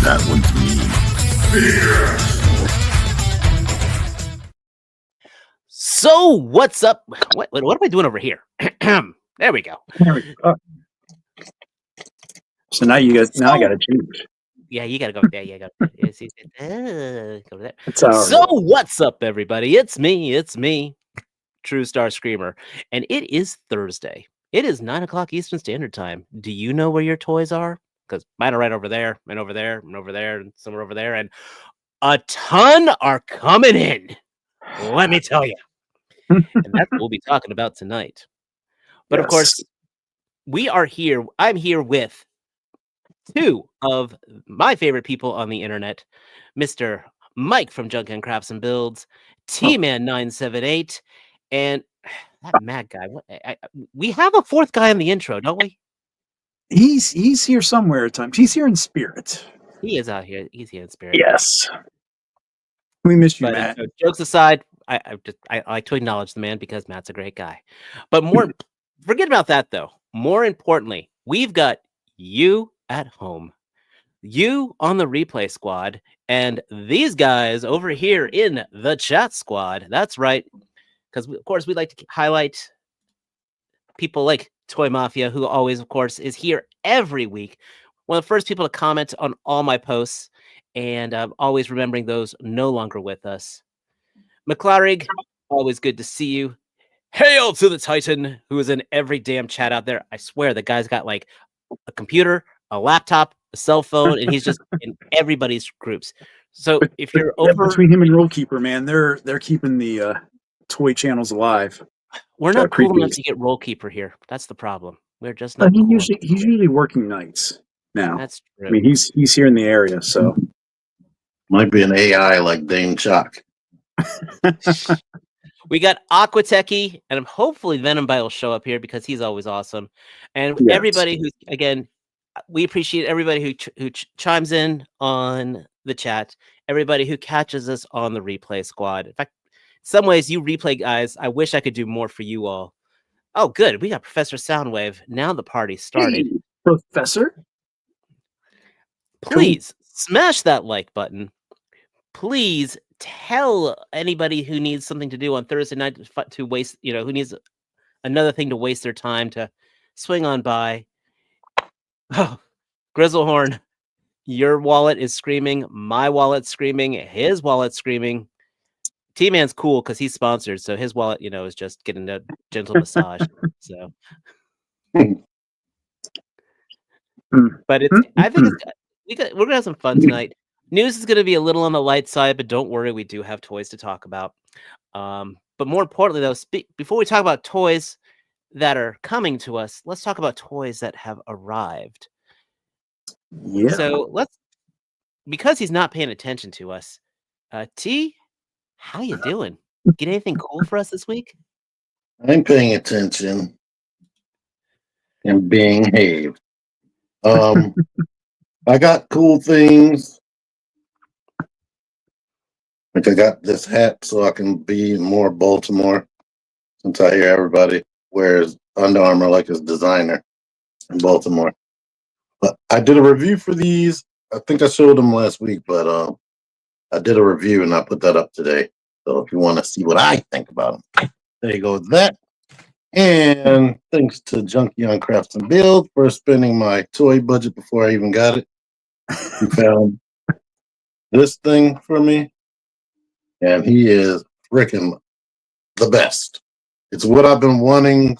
That one's me. So what's up? What am I doing over here? There we go. So now you guys, I got to choose. Yeah, you got to go there. Yeah, go there. So what's up, everybody? It's me, True Star Screamer, and it is Thursday. It is 9 o'clock Eastern Standard Time. Do you know where your toys are? Because mine are right over there, and over there, and over there, and somewhere over there, and a ton are coming in. Let me tell you. And that's what we'll be talking about tonight. But of course, we are here. I'm here with two of my favorite people on the internet, Mr. Mike from Junkion Crafts and Builds, T-Man 978, and that mad guy. We have a fourth guy in the intro, don't we? He's here somewhere at times. He's here in spirit. He is out here. He's here in spirit. Yes. We miss you, Matt. Jokes aside, I like to acknowledge the man because Matt's a great guy. But forget about that, though. More importantly, we've got you at home, you on the replay squad, and these guys over here in the chat squad. That's right, because of course we like to highlight people like Toy Mafia, who always, of course, is here every week. One of the first people to comment on all my posts, and I'm always remembering those no longer with us. McClarig, always good to see you. Hail to the Titan, who is in every damn chat out there. I swear the guy's got like a computer, a laptop, a cell phone, and he's just in everybody's groups. So if you're over between him and Rollkeeper, man, they're keeping the toy channels alive. We're not cool enough to get Rollkeeper here. That's the problem. We're just not. He's usually working nights now. That's true. I mean, he's here in the area, so might be an AI like Dane Chuck. We got Aquatechy, and hopefully Venombite will show up here because he's always awesome. And everybody who, again, we appreciate everybody who chimes in on the chat, everybody who catches us on the replay squad. In fact, in some ways, you replay guys, I wish I could do more for you all. Oh, good. We got Professor Soundwave. Now the party started. Hey, Professor? Please smash that like button. Please tell anybody who needs something to do on Thursday night to waste, who needs another thing to waste their time to swing on by. Oh, Grizzlehorn, your wallet is screaming. My wallet's screaming. His wallet's screaming. T-Man's cool because he's sponsored, so his wallet, is just getting a gentle massage. So, but I think we're gonna have some fun tonight. News is going to be a little on the light side, but don't worry, we do have toys to talk about. But more importantly, though, before we talk about toys that are coming to us, let's talk about toys that have arrived. Yeah. So because he's not paying attention to us, T, how you doing? Get anything cool for us this week? I'm paying attention and being behaved. I got cool things. Like I got this hat so I can be more Baltimore, since I hear everybody wears Under Armour like his designer in Baltimore. But I did a review for these. I think I showed them last week, but I did a review and I put that up today. So if you want to see what I think about them, there you go with that. And thanks to Junkion Crafts and Builds for spending my toy budget before I even got it. He found this thing for me. And he is freaking the best. It's what I've been wanting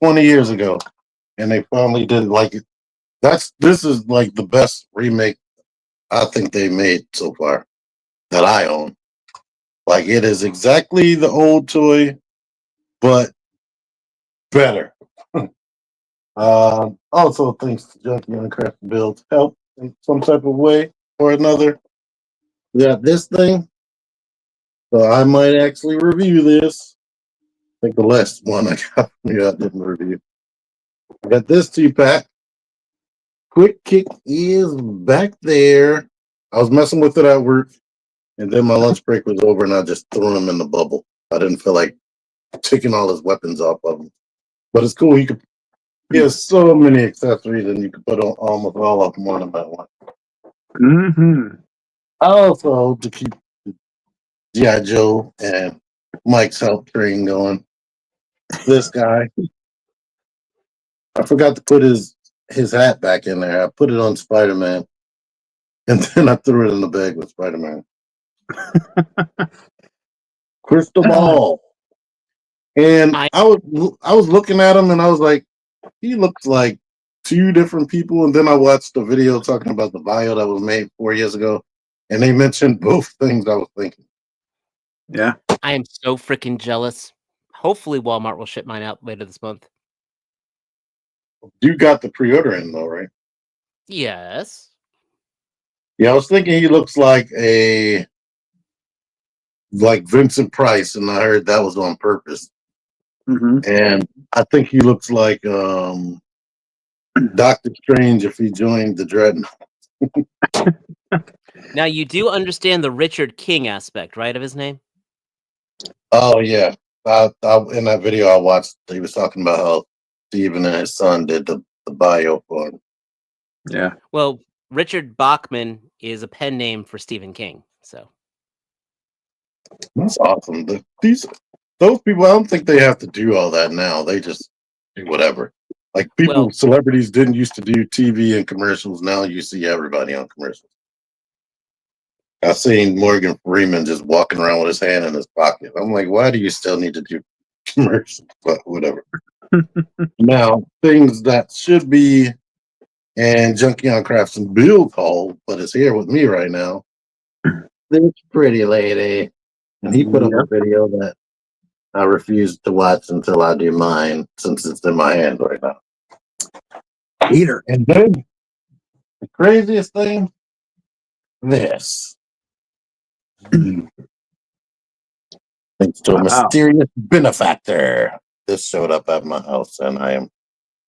20 years ago. And they finally did like it. This is like the best remake I think they made so far that I own. Like it is exactly the old toy, but better. Also thanks to Junkion Crafts and Builds help in some type of way or another. We got this thing. So I might actually review this. I think the last one I got I didn't review. I got this 2-pack. Quick Kick is back there. I was messing with it at work, and then my lunch break was over, and I just threw him in the bubble. I didn't feel like taking all his weapons off of him. But it's cool. He has so many accessories, and you can put on almost all of them on him at once. Mm-hmm. Also, to keep G.I. Joe and Mike's help train going, this guy, I forgot to put his hat back in there. I put it on Spider-Man, and then I threw it in the bag with Spider-Man. Crystal ball. And I was looking at him, and I was like, he looks like two different people. And then I watched a video talking about the bio that was made 4 years ago, and they mentioned both things I was thinking. Yeah. I am so freaking jealous. Hopefully Walmart will ship mine out later this month. You got the pre-order in though, right? Yes. Yeah, I was thinking he looks like Vincent Price, and I heard that was on purpose. Mm-hmm. And I think he looks like Doctor Strange if he joined the Dreadnought. Now you do understand the Richard King aspect, right, of his name? Oh yeah, in that video I watched, he was talking about how Steven and his son did the bio for him. Yeah. Well, Richard Bachman is a pen name for Stephen King, so That's awesome. Those people, I don't think they have to do all that now. They just do whatever. Like celebrities didn't used to do TV and commercials. Now you see everybody on commercials. I've seen Morgan Freeman just walking around with his hand in his pocket. I'm like, why do you still need to do commercials? But whatever. Now, things that should be in Junkion Crafts and Builds haul, but it's here with me right now. This pretty lady. And he put up a video that I refuse to watch until I do mine, since it's in my hand right now. Peter. And then the craziest thing, this. Thanks to a mysterious benefactor. This showed up at my house, and I am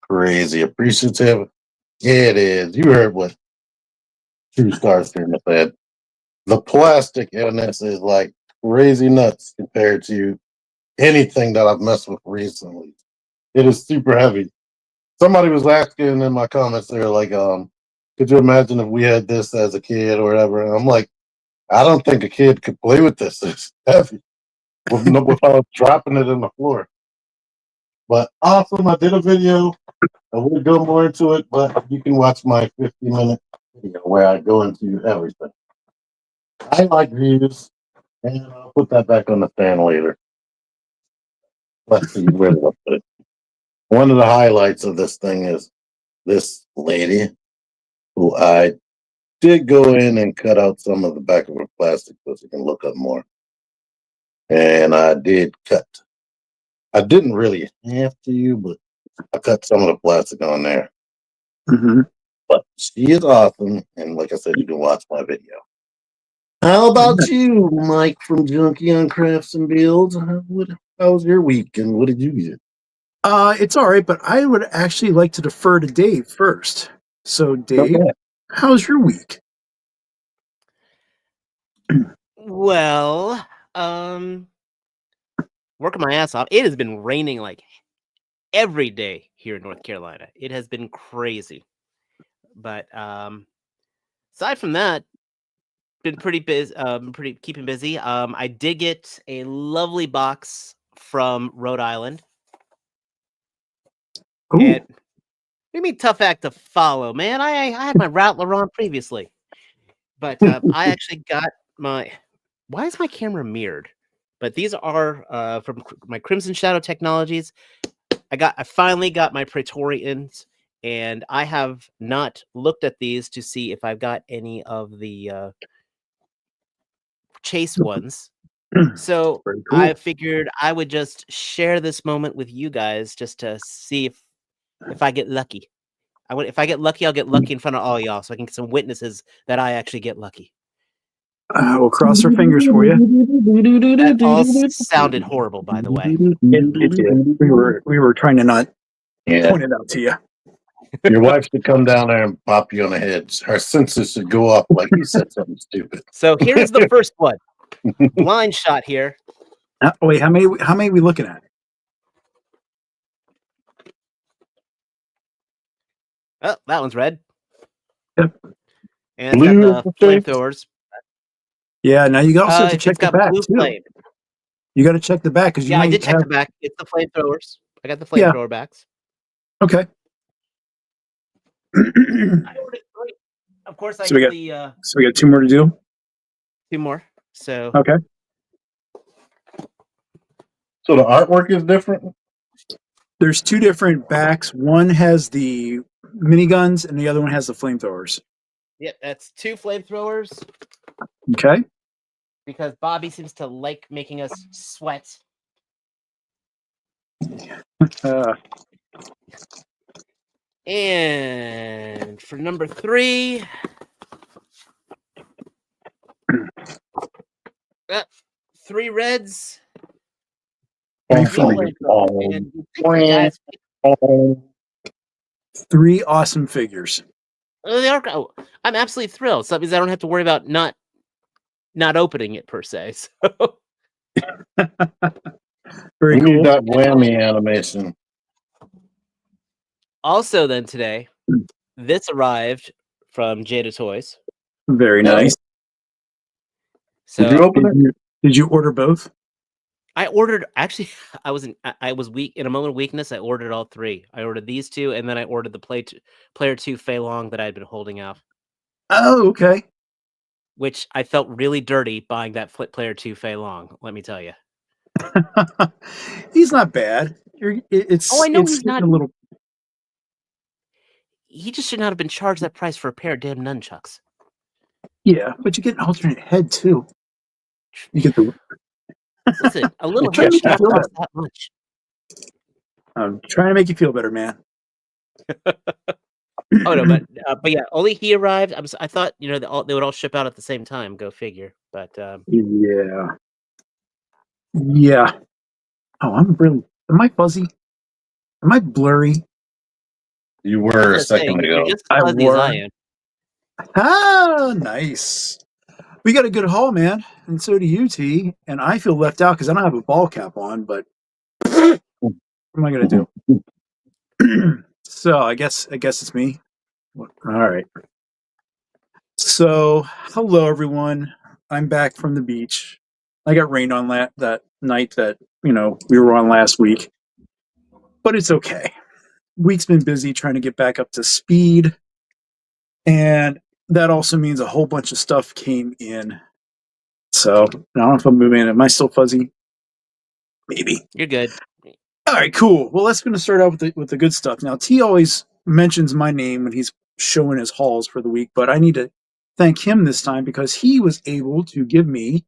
crazy appreciative. It is. You heard what True Star Streamer said. The plastic in this is like crazy nuts compared to anything that I've messed with recently. It is super heavy. Somebody was asking in my comments, they were like, could you imagine if we had this as a kid or whatever? And I'm like, I don't think a kid could play with this. It's heavy without dropping it in the floor. But awesome, I did a video. I would go more into it, but you can watch my 50-minute video where I go into everything. I like views, and I'll put that back on the stand later. Let's see where to put it. One of the highlights of this thing is this lady who I did go in and cut out some of the back of her plastic so she can look up more. And I did cut. I didn't really have to, but I cut some of the plastic on there. Mm-hmm. But she is awesome. And like I said, you can watch my video. How about you, Mike from Junkion Crafts and Builds? How was your week and what did you get? It's all right, but I would actually like to defer to Dave first. So, Dave, how's your week? Well, working my ass off. It has been raining like every day here in North Carolina. It has been crazy. But aside from that, been pretty busy, keeping busy. I did get a lovely box from Rhode Island. It made me a tough act to follow, man. I had my Rattler on previously, but I actually got my. Why is my camera mirrored? But these are from my Crimson Shadow Technologies. I finally got my Praetorians, and I have not looked at these to see if I've got any of the chase ones. So Cool. I figured I would just share this moment with you guys just to see if I get lucky. If I get lucky, I'll get lucky in front of all y'all, so I can get some witnesses that I actually get lucky. We'll cross our fingers for you. That all sounded horrible, by the way. It did. We were trying to not point it out to you. Your wife should come down there and pop you on the head. Her senses should go up like you said something stupid. So here's the first one. Blind shot here. Wait, how many are we looking at? Oh, that one's red. Yep. And it's got the flamethrowers. Yeah, now you also have to check It's the got back blue too. flame. You got to check the back because you Yeah, I might did check have. the back. It's the flamethrowers. I got the Yeah. flamethrower backs. Okay. Of course, I So we get got- the So we got 2 more to do. 2 more. So Okay. So the artwork is different? There's 2 different backs. One has the miniguns and the other one has the flamethrowers. yeah, that's 2 flamethrowers Okay. because Bobby seems to like making us sweat. And for number 3, 3 reds. Three Three flamethrowers. and you think the guys- 3 awesome figures. they are. Oh, I'm absolutely thrilled. So that means I don't have to worry about not opening it per se. So. Very We cool. need that whammy animation. Also, then today, this arrived from Jada Toys. Very nice. So Did you open it? Did you order both? I ordered. Actually, I was weak in a moment of weakness. I ordered all 3. I ordered these 2, and then I ordered the Player 2 Fei Long that I had been holding out. Oh, okay. Which I felt really dirty buying that Player 2 Fei Long. Let me tell you. He's not bad. It's Oh, I know it's he's not. a little. He just should not have been charged that price for a pair of damn nunchucks. Yeah, but you get an alternate head too. You get the. Listen, a little trying head to should make not you feel cost that much. I'm trying to make you feel better, man. Oh no, but yeah, only he arrived. I thought they would all ship out at the same time. Go figure. But Yeah. Oh, I'm really. Am I fuzzy? Am I blurry? You were a just saying, second you're ago. just as fuzzy as I am. Ah, nice. We got a good haul, man, and so do you, T. And I feel left out because I don't have a ball cap on. But what am I gonna do? So I guess it's me. All right. So hello, everyone. I'm back from the beach. I got rained on that night that we were on last week, but it's okay. Week's been busy trying to get back up to speed, and that also means a whole bunch of stuff came in. So I don't know if I'm moving. Am I still fuzzy? Maybe. You're good. All right, cool. Well, let's going to start out with the good stuff. Now, T always mentions my name when he's showing his hauls for the week, but I need to thank him this time because he was able to give me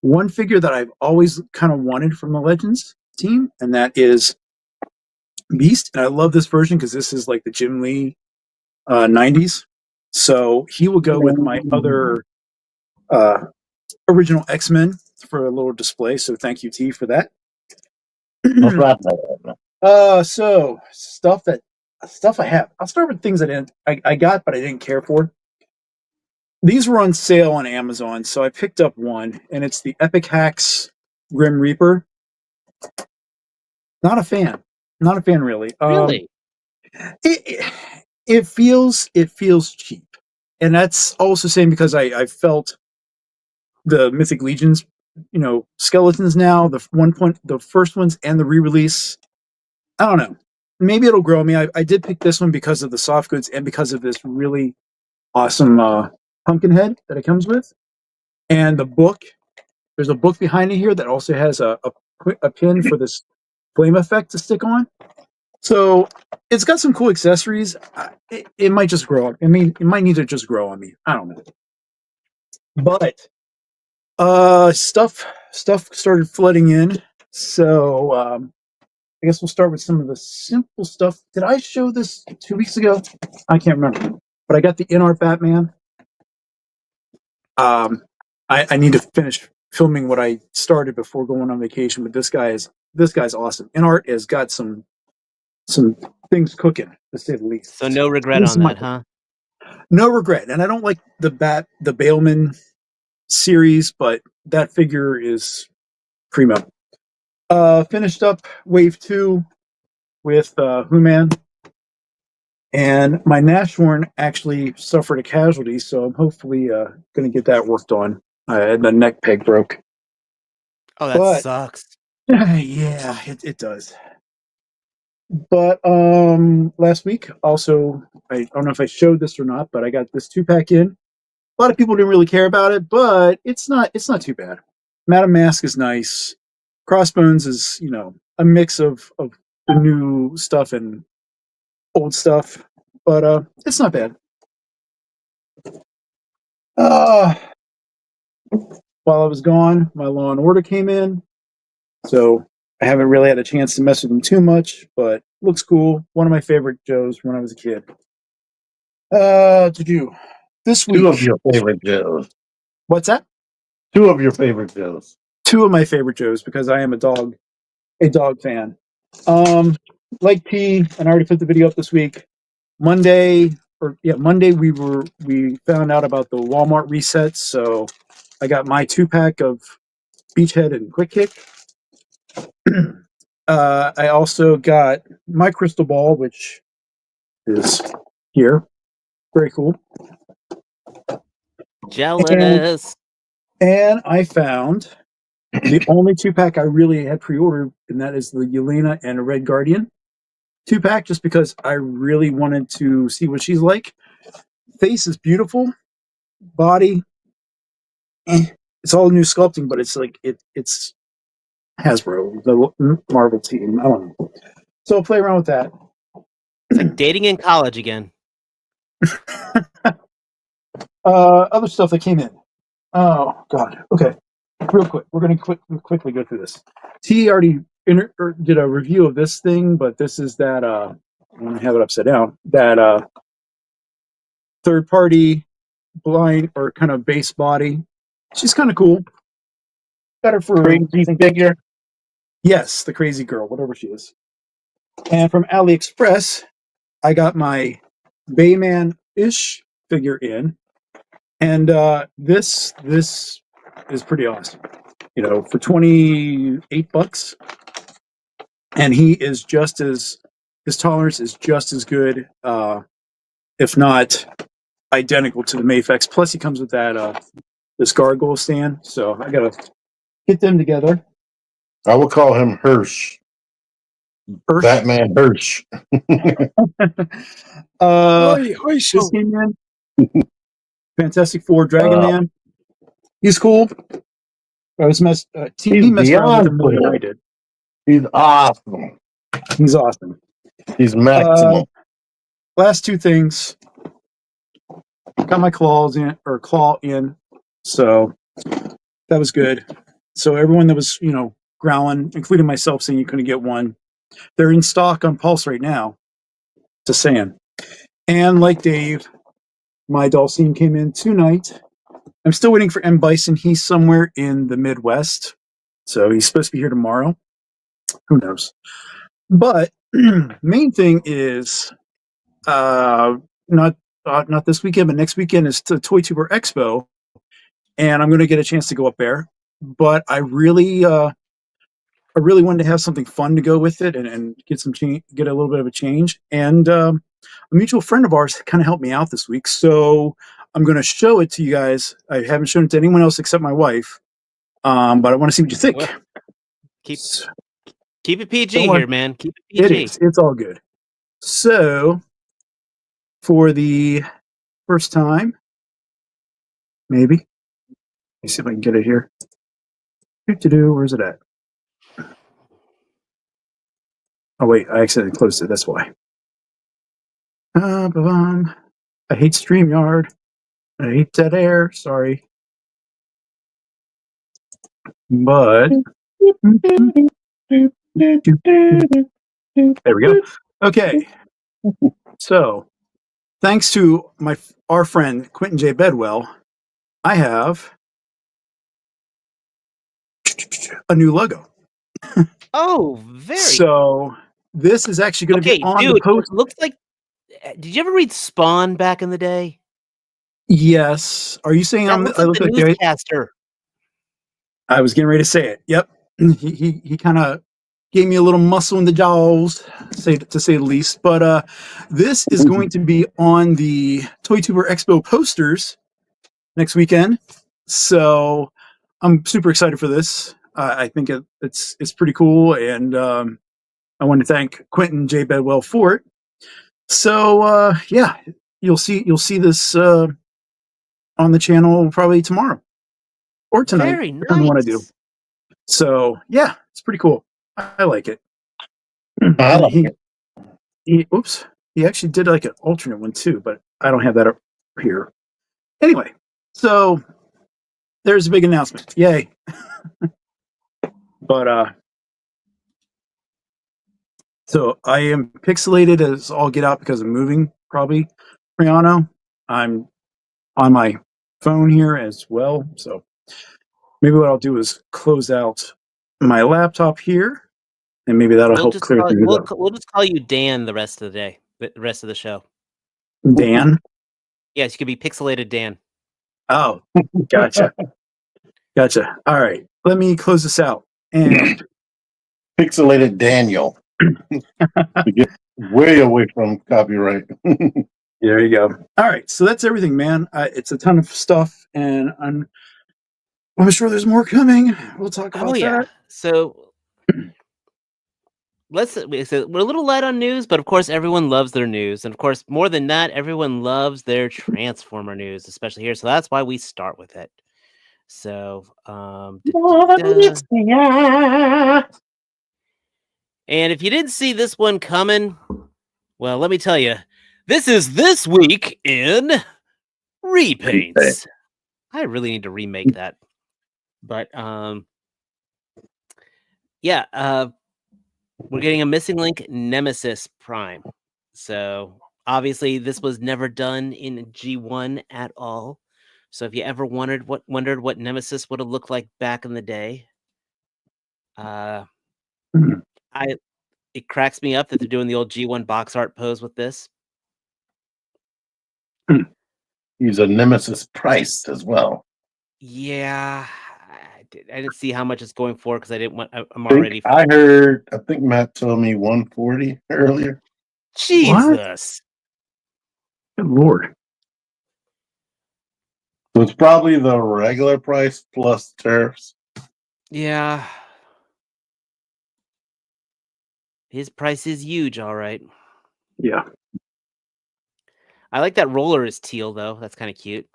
one figure that I've always kind of wanted from the Legends team, and that is Beast. And I love this version because this is like the Jim Lee 90s. So he will go with my other original X-Men for a little display. So thank you, T, for that. So stuff I have. I'll start with things I got, but I didn't care for. These were on sale on Amazon, so I picked up one, and it's the Epic Hacks Grim Reaper. Not a fan. Not a fan, really. Really? It feels cheap, and that's also saying because I felt the Mythic Legions, skeletons now, the first ones and the re-release. I don't know. Maybe it'll grow on me. I did pick this one because of the soft goods and because of this really awesome pumpkin head that it comes with. And the book, there's a book behind it here that also has a pin for this flame effect to stick on. So it's got some cool accessories. It might just grow. I mean, it might need to just grow on me. I don't know. But stuff started flooding in. So I guess we'll start with some of the simple stuff. Did I show this 2 weeks ago? I can't remember. But I got the in-art Batman. I need to finish filming what I started before going on vacation. But this guy's awesome. In-art has got some things cooking, to say the least. So no regret on that, huh? No regret. And I don't like the Bailman series, but that figure is primo. Finished up Wave 2 with Who-Man. And my Nashorn actually suffered a casualty, so I'm hopefully going to get that worked on. The neck peg broke. Oh, that But- sucks. Yeah, it does. But last week also, I don't know if I showed this or not, but I got this 2-pack in. A lot of people didn't really care about it, but it's not too bad. Madam Mask is nice. Crossbones is, a mix of the new stuff and old stuff, but it's not bad. While I was gone, my Law and Order came in, so I haven't really had a chance to mess with them too much, but looks cool. One of my favorite Joes when I was a kid. To do this week. 2 of your favorite Joes. What's that? 2 of your favorite Joes. 2 of my favorite Joes because I am a dog fan. Like P, and I already put the video up this week. Monday we found out about the Walmart resets, so I got my 2-pack of Beachhead and Quick Kick. I also got my crystal ball, which is here. Very cool. Jealous. And I found the only 2-pack I really had pre-ordered, and that is the Yelena and a Red Guardian 2-pack, just because I really wanted to see what she's like. Face is beautiful. Body, it's all new sculpting, but it's like it's Hasbro, the Marvel team. I don't know. So I'll play around with that. It's like dating in college again. Other stuff that came in. Oh God. Okay. Real quick. We're going to quickly go through this. T already did a review of this thing, but this is that I want to have it upside down. That third party blind or kind of base body. She's kind of cool. Got her for Crazy figure. Yes, the crazy girl, whatever she is. And from AliExpress, I got my Bayman-ish figure in. And this is pretty awesome. For $28. And he is his tolerance is just as good, if not identical to the Mafex. Plus he comes with that this gargoyle stand. So I gotta get them together. I would call him Hirsch. Batman Hirsch. This came in. Fantastic Four Dragon Man. He's cool. I was he messed around with him more than I did. He's awesome. He's awesome. He's maximum. Last 2 things. Got my claw in. So that was good. So everyone that was, growling, including myself, saying you couldn't get one, they're in stock on Pulse right now. Just saying. And like Dave, my Dulcine came in tonight. I'm still waiting for M. Bison. He's somewhere in the Midwest. So he's supposed to be here tomorrow. Who knows? But main thing is not this weekend, but next weekend is the Toy Tuber Expo. And I'm going to get a chance to go up there. But I really wanted to have something fun to go with it and get get a little bit of a change. And a mutual friend of ours kind of helped me out this week. So I'm going to show it to you guys. I haven't shown it to anyone else except my wife. But I want to see what you think. Well, keep it PG here, man. Keep it PG. It is. It's all good. So for the first time, maybe. Let me see if I can get it here. Where's it at? Oh wait, I accidentally closed it. That's why. I hate StreamYard. I hate dead air. Sorry, but there we go. Okay, so thanks to our friend Quentin J. Bedwell, I have a new logo. Oh, very. So this is actually going to be on the post. It looks like. Did you ever read Spawn back in the day? Yes. Are you saying I look like the newscaster? I was getting ready to say it. Yep. He kind of gave me a little muscle in the jaws, to say the least. But this is going to be on the Toy Tuber Expo posters next weekend. So I'm super excited for this. I think it's pretty cool, and I want to thank Quentin J. Bedwell for it. So yeah, you'll see this on the channel probably tomorrow or tonight, Very depending on what I do. nice. So yeah, it's pretty cool. I like it. I And like it. he actually did like an alternate one too, but I don't have that up here. Anyway, so there's a big announcement. Yay. But so I am pixelated as all get out because I'm moving, probably, Priano. I'm on my phone here as well. So maybe what I'll do is close out my laptop here, and maybe that'll help clear things up. We'll just call you Dan the rest of the day, the rest of the show. Dan? Yes, you could be pixelated Dan. Oh, gotcha. Gotcha. All right. Let me close this out. And Pixelated Daniel. To get way away from copyright. there you go. All right. So that's everything, man. It's a ton of stuff, and I'm sure there's more coming. We'll talk about that. So we're a little light on news, but of course everyone loves their news, and of course more than that, everyone loves their Transformer news, especially here. So that's why we start with it. So and if you didn't see this one coming, well, let me tell you, this is This Week in Repaints. I really need to remake that. But yeah, we're getting a missing link Nemesis Prime. So obviously this was never done in G1 at all. So if you ever wondered what Nemesis would have looked like back in the day, it cracks me up that they're doing the old G1 box art pose with this. He's a Nemesis price as well. Yeah, I didn't see how much it's going for because I didn't want. I'm I already. think Matt told me 140 earlier. Jesus. Good Lord. So it's probably the regular price plus tariffs. Yeah. His price is huge, all right. Yeah. I like that roller is teal though. That's kind of cute.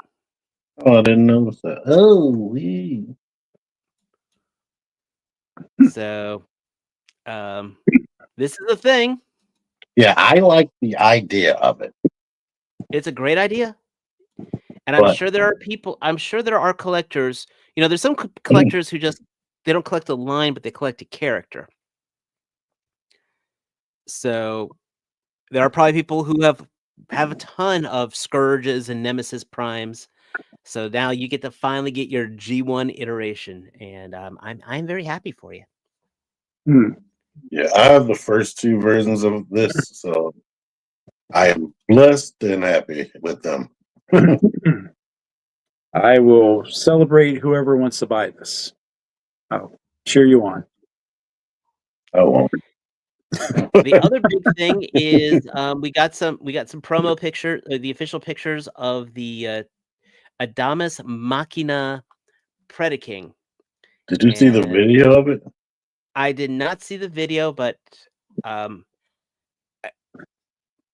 Oh, I didn't notice that. Oh, wee. So, this is the thing. Yeah, I like the idea of it. It's a great idea. And I'm sure there are people, I'm sure there are collectors, there's some collectors who they don't collect a line, but they collect a character. So there are probably people who have a ton of Scourges and Nemesis Primes. So now you get to finally get your G1 iteration, and I'm very happy for you. Yeah, I have the first two versions of this, so I am blessed and happy with them. I will celebrate whoever wants to buy this. I'll cheer you on. I won't. The other big thing is we got some promo picture, the official pictures of the Adamas Machina Predaking. Did you see the video of it? I did not see the video, but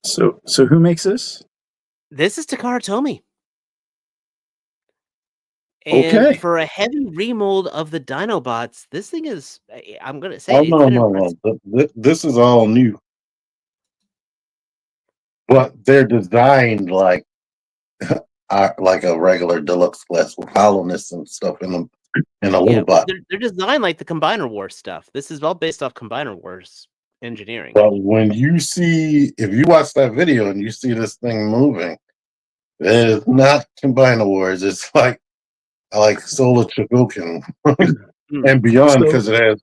so who makes this? This is Takara Tomy. And for a heavy remold of the Dinobots, this thing is, I'm going to say, no. This is all new. But they're designed like a regular deluxe class with hollowness and stuff in them. In a little bot. They're designed like the Combiner Wars stuff. This is all based off Combiner Wars engineering. But if you watch that video and you see this thing moving, it is not Combiner Wars. It's like Solar Chogokin and beyond, because it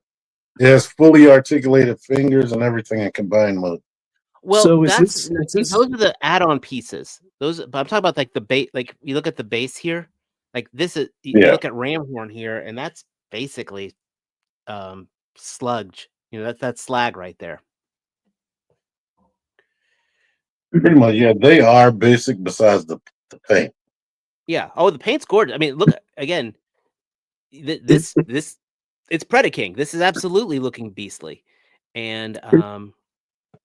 has fully articulated fingers and everything in combined mode. Well, those are the add-on pieces. But I'm talking about like the base. Like you look at the base here, like this is. You look at Ramhorn here, and that's basically Sludge You know, that's slag right there. Pretty much, yeah. They are basic besides the paint. Yeah. Oh, the paint's gorgeous. I mean, look again. This it's Predaking. This is absolutely looking beastly, and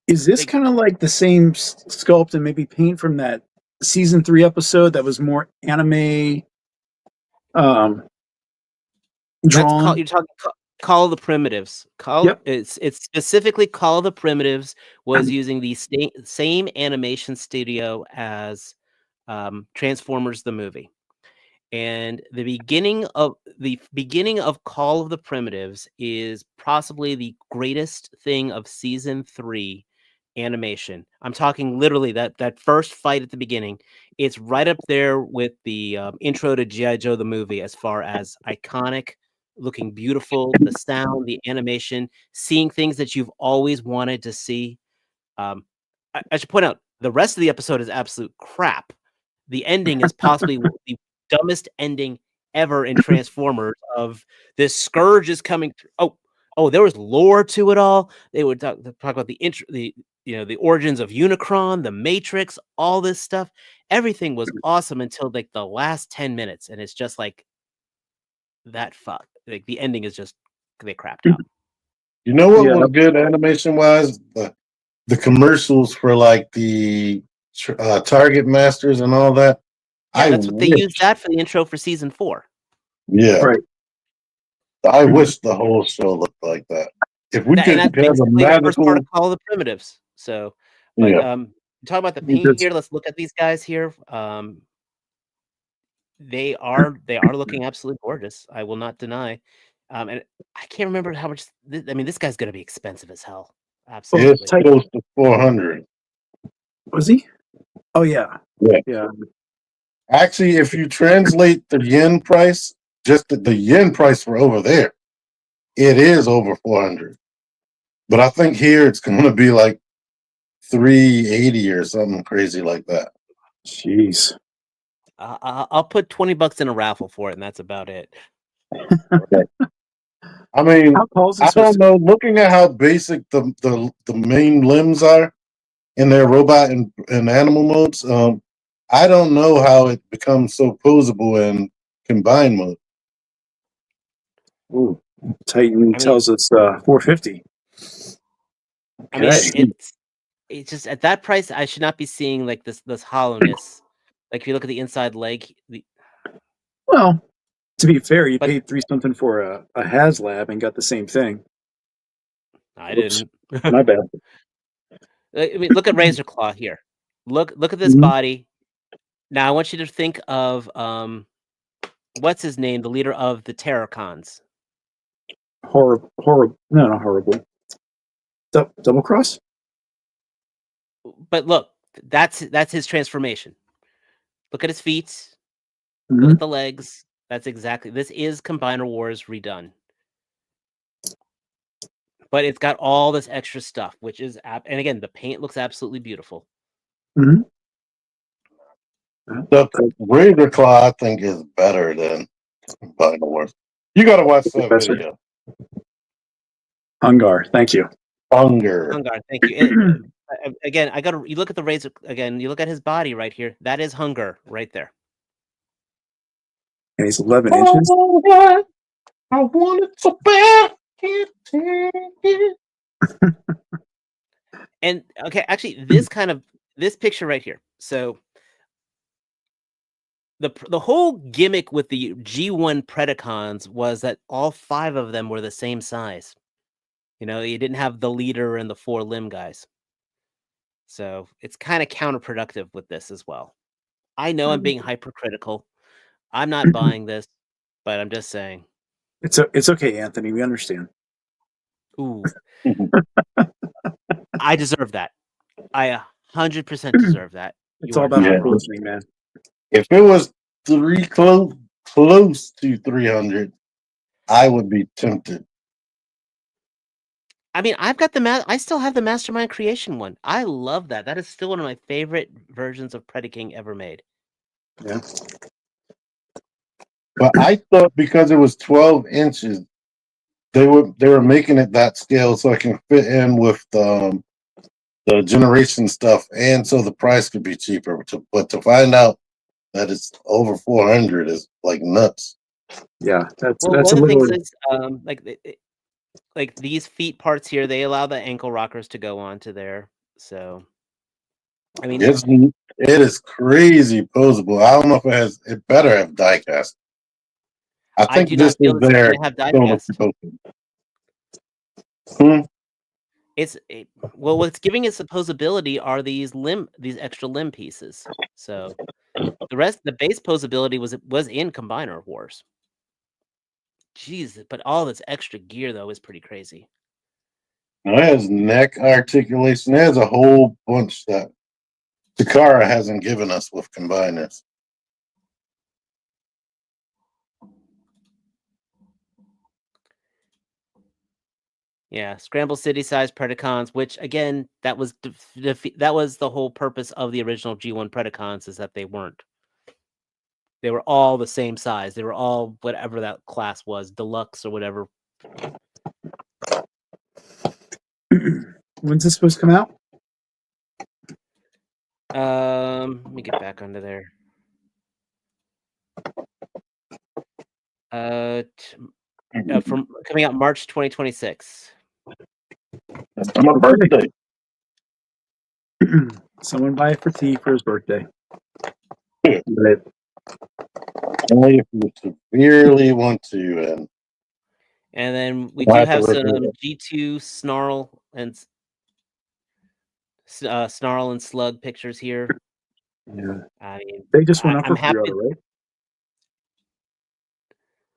Is this Like- kind of like the same sculpt and maybe paint from that season 3 episode that was more anime drawn? you're talking Call of the Primitives. Yep. It's specifically Call of the Primitives was using the same animation studio as Transformers the movie. And the beginning of Call of the Primitives is possibly the greatest thing of season 3 animation. I'm talking literally that first fight at the beginning. It's right up there with the intro to G.I. Joe the movie as far as iconic, looking beautiful, the sound, the animation, seeing things that you've always wanted to see. I should point out the rest of the episode is absolute crap. The ending is possibly the dumbest ending ever in Transformers. Of this scourge is coming through. Oh, there was lore to it all. They would talk about the origins of Unicron, the Matrix, all this stuff. Everything was awesome until like the last 10 minutes, and it's just like that. Fuck, like the ending is just they crapped out. You know what was good animation wise? The commercials for like the Target Masters and all that. Yeah, that's what they used that for the intro for season 4. Yeah, Right. I wish the whole show looked like that. If we could have a the first part magical, of Call of the Primitives. So, but talk about the paint here. Let's look at these guys here. They are looking absolutely gorgeous. I will not deny. And I can't remember how much. I mean, this guy's going to be expensive as hell. Absolutely, it's close to 400. Was he? Oh yeah. Yeah. Actually, if you translate the yen price, just the yen price for over there, it is over 400. But I think here it's going to be like 380 or something crazy like that. Jeez. I'll put $20 in a raffle for it, and that's about it. Okay. I mean, I don't know. Looking at how basic the main limbs are in their robot and animal modes, I don't know how it becomes so posable in combined mode. Ooh, Titan tells us 450. I mean, it's just at that price, I should not be seeing like this hollowness. Like if you look at the inside leg. Well, to be fair, you paid $3 something for a Haslab and got the same thing. I didn't. My bad. I mean, look at Razor Claw here. Look at this body. Now I want you to think of what's his name, the leader of the Terrorcons. Horrible. No, not horrible. Double Cross. But look, that's his transformation. Look at his feet. Look at the legs. That's exactly. This is Combiner Wars redone. But it's got all this extra stuff, which is and again, the paint looks absolutely beautiful. The Razor Claw, I think, is better than Combiner Wars. You got to watch that video. Hungar, thank you. Hungar, thank you. Again, you look at the Razor again. You look at his body right here. That is Hungar right there. And he's 11 inches. I want it so bad. Can't take it. And okay, actually, this picture right here. So the whole gimmick with the G1 Predacons was that all 5 of them were the same size. You know, you didn't have the leader and the 4 limb guys. So it's kind of counterproductive with this as well. I know I'm being hypercritical. I'm not buying this, but I'm just saying. It's okay, Anthony. We understand. Ooh. I deserve that. I 100% deserve that. It's all about listening, man. If it was close to 300, I would be tempted. I mean, I've got I still have the Mastermind Creation one. I love that. That is still one of my favorite versions of Predaking ever made. Yeah. But I thought because it was 12 inches, they were making it that scale so I can fit in with the generation stuff, and so the price could be cheaper. But to find out that it's over 400 is like nuts. Yeah, that's Well, that's one a of the things little. is like these feet parts here, they allow the ankle rockers to go onto there. So, I mean, It is crazy posable. I don't know if it better have die cast. I I think do this not is feel this is their going to have die total cast. proposal. Well, what's giving it supposability are these extra limb pieces. So the base posability was in Combiner Wars. Jeez, but all this extra gear though is pretty crazy. Now, it has neck articulation. It has a whole bunch that Takara hasn't given us with combiners. Yeah, Scramble City size Predacons, which again, that was the whole purpose of the original G1 Predacons, is that they weren't. They were all the same size. They were all whatever that class was, deluxe or whatever. When's this supposed to come out? Let me get back onto there. From coming out March 2026. That's my birthday. Someone buy it for T for his birthday. Yeah. Right. Only if you severely want to. And then we We'll do have to have some review it. G2 Snarl and Slug pictures here. Yeah. I mean, They just went up I'm for happy. pre-order, right?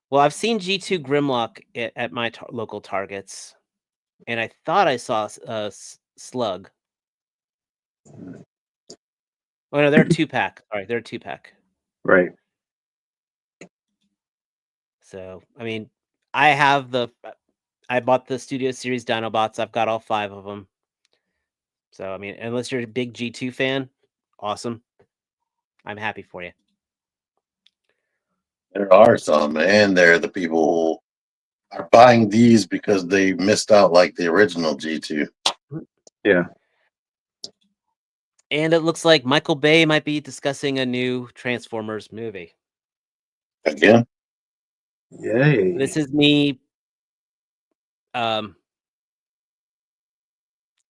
Well, I've seen G2 Grimlock at my local Targets, and I thought I saw Slug. Oh no, they're a 2-pack. Sorry, they're a 2-pack. Right. So I mean, I bought the Studio Series Dinobots. I've got all 5 of them. So I mean, unless you're a big G2 fan, awesome. I'm happy for you. There are some, and they're the people who are buying these because they missed out like the original G2. Yeah. And it looks like Michael Bay might be discussing a new Transformers movie. Again? Yay. This is me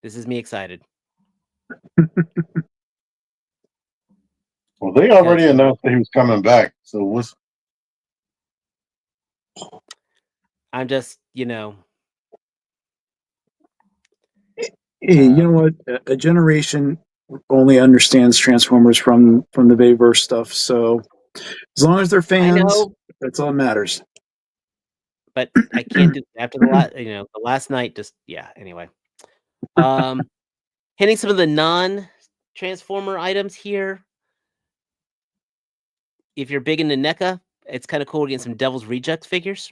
excited. Well, they already announced that he was coming back. So what's... I'm just, Hey, you know what? A generation only understands Transformers from the Bayverse stuff. So as long as they're I fans, know, that's all that matters. but I can't do after the last night. Just anyway. Hitting some of the non-Transformer items here. If you're big into NECA, it's kind of cool getting some Devil's Reject figures.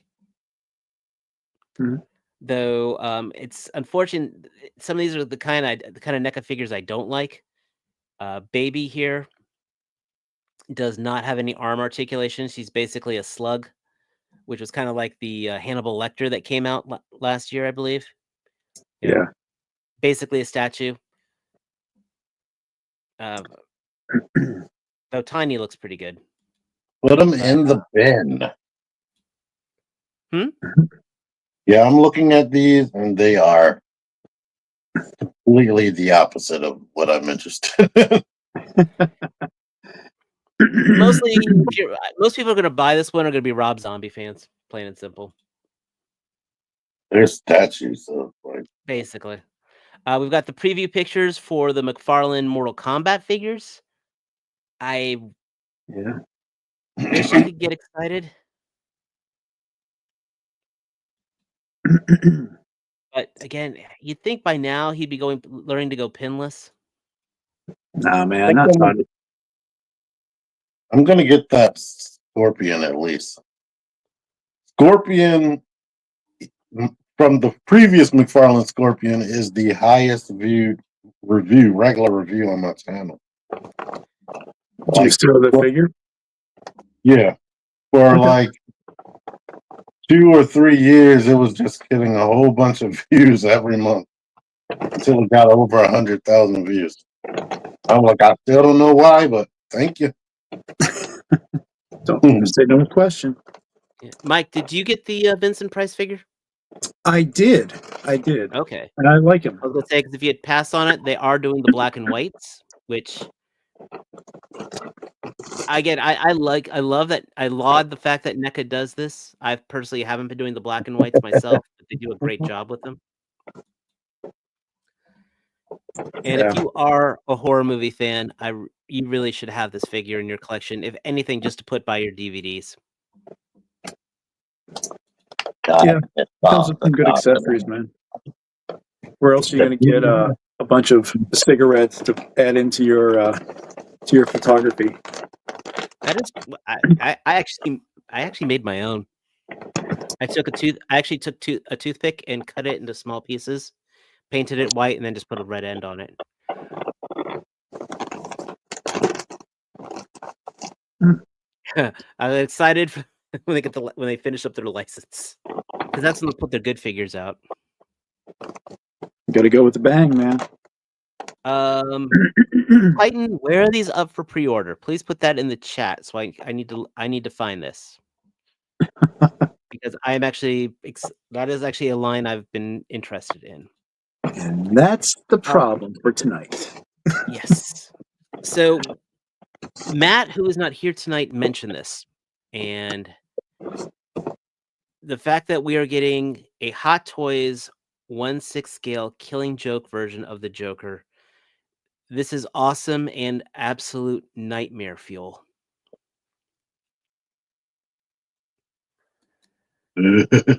Mhm. Though it's unfortunate. Some of these are the kind of NECA figures I don't like. Baby here does not have any arm articulation. She's basically a slug, which was kind of like the Hannibal Lecter that came out last year, I believe. Yeah. Basically a statue. Though Tiny looks pretty good. Put them in the bin. Hmm? Yeah, I'm looking at these, and they are completely the opposite of what I'm interested in. Mostly, most people are going to buy this one are going to be Rob Zombie fans, plain and simple. They're statues, so like Basically. We've got the preview pictures for the McFarlane Mortal Kombat figures. I wish I could get excited. But again, you'd think by now he'd be learning to go pinless. Nah, man, not Tony. I'm gonna get that Scorpion at least. Scorpion from the previous McFarlane Scorpion is the highest viewed regular review on my channel. Do you steal the figure? Yeah. For Okay. like 2 or 3 years, it was just getting a whole bunch of views every month until it got over 100,000 views. I'm like, I still don't know why, but thank you. Don't say no question. Yeah. Mike, did you get the Vincent Price figure? I did. Okay. And I like him. I was gonna say, because if you had passed on it, they are doing the black and whites, which again, I love that. I laud the fact that NECA does this. I personally haven't been doing the black and whites myself, but they do a great job with them. And if you are a horror movie fan, you really should have this figure in your collection. If anything, just to put by your DVDs. Yeah, comes with some good accessories, man. Where else are you going to get a bunch of cigarettes to add into your photography? That is, I actually made my own. I took a toothpick and cut it into small pieces, painted it white, and then just put a red end on it. I'm excited when they finish up their license, because that's when they put their good figures out. Got to go with the bang, man. Titan, where are these up for pre-order? Please put that in the chat. So I need to find this because I am actually that is actually a line I've been interested in. And that's the problem for tonight. Yes. So Matt, who is not here tonight, mentioned this, and the fact that we are getting a Hot Toys 1/6 scale Killing Joke version of the Joker. This is awesome and absolute nightmare fuel. Man,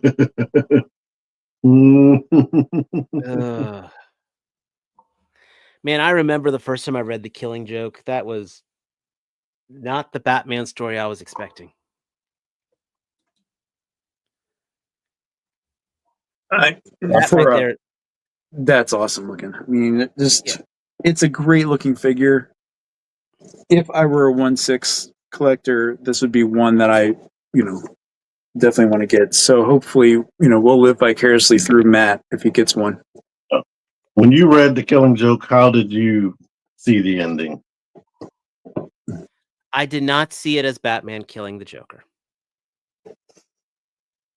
I remember the first time I read The Killing Joke. That was not the Batman story I was expecting. That's awesome looking. I mean, it's a great looking figure. If I were a 1/6 collector, this would be one that I, definitely want to get. So hopefully, we'll live vicariously through Matt if he gets one. When you read The Killing Joke, how did you see the ending? I did not see it as Batman killing the Joker.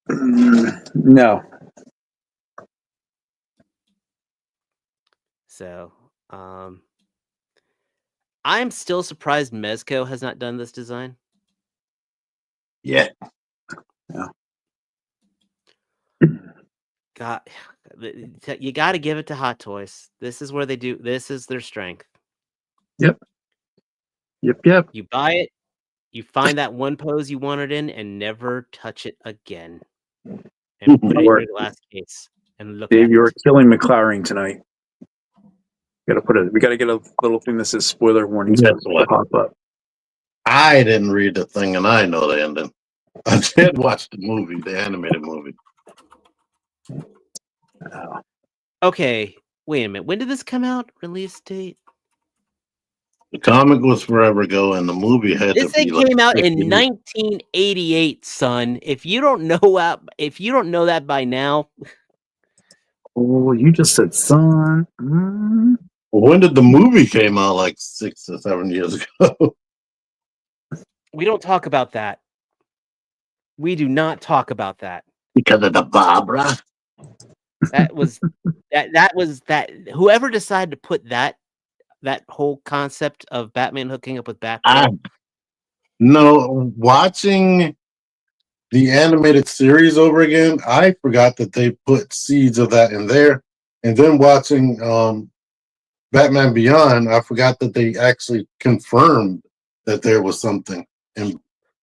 No. So, I'm still surprised Mezco has not done this design. Yeah. God, you got to give it to Hot Toys. This is where they do. This is their strength. Yep. You buy it, you find that one pose you wanted in, and never touch it again. And put it in your glass case and look. Dave, you're killing McLaren tonight. We got to get a little thing that says spoiler warning. Pop up. I didn't read the thing, and I know the ending. I did watch the movie, the animated movie. Okay, wait a minute. When did this come out? Release date? The comic was forever ago, and the movie had this to be came out in 1988, son. If you don't know that by now. Oh, you just said son. When did the movie came out? Like 6 or 7 years ago. We don't talk about that. We do not talk about that. Because of the Barbara. That was that whoever decided to put that whole concept of Batman hooking up with Batman. No, watching the animated series over again, I forgot that they put seeds of that in there. And then watching Batman Beyond, I forgot that they actually confirmed that there was something in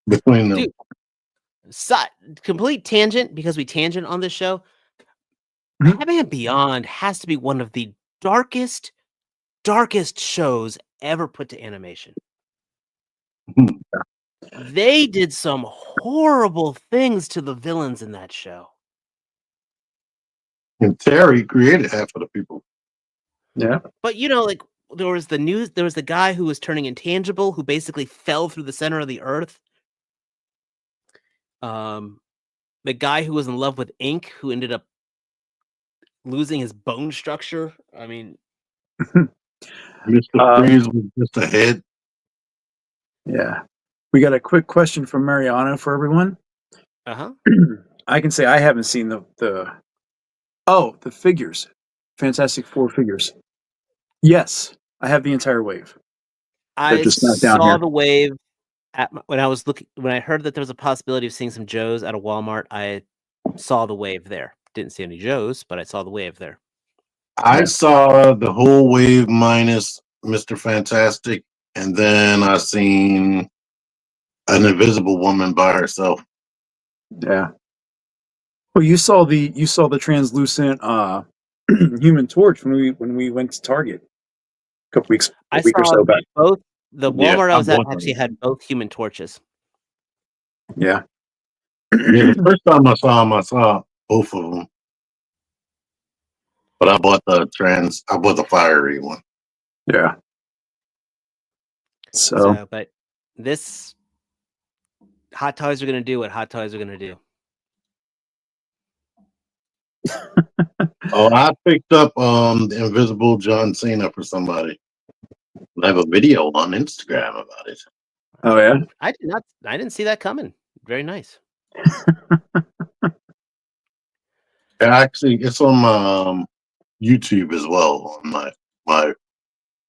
between them. Dude, complete tangent, because we tangent on this show. Batman Beyond has to be one of the darkest shows ever put to animation. They did some horrible things to the villains in that show. And Terry created half of the people. Yeah. But there was the guy who was turning intangible, who basically fell through the center of the earth. the guy who was in love with ink, who ended up losing his bone structure. I mean, Mr. Freeze was just a head. Yeah. We got a quick question from Mariano for everyone. I can say I haven't seen the figures. Fantastic Four figures. Yes, I have the entire wave. I just not down saw here. the wave when I heard that there was a possibility of seeing some Joes at a Walmart. I saw the wave there. Didn't see any Joes, but I saw the wave there. I saw the whole wave minus Mr. Fantastic, and then I seen an Invisible Woman by herself. Yeah. Well, you saw the translucent Human Torch when we went to Target a week or so back. Both the Walmart I was at bought them. actually had both Human Torches. Yeah. Yeah, the first time I saw both of them. But I bought the fiery one. Yeah. So But this Hot Toys are going to do what Hot Toys are going to do. Oh, I picked up the Invisible John Cena for somebody. I have a video on Instagram about it. Oh yeah. I didn't see that coming. Very nice. Actually, it's on my YouTube as well. On my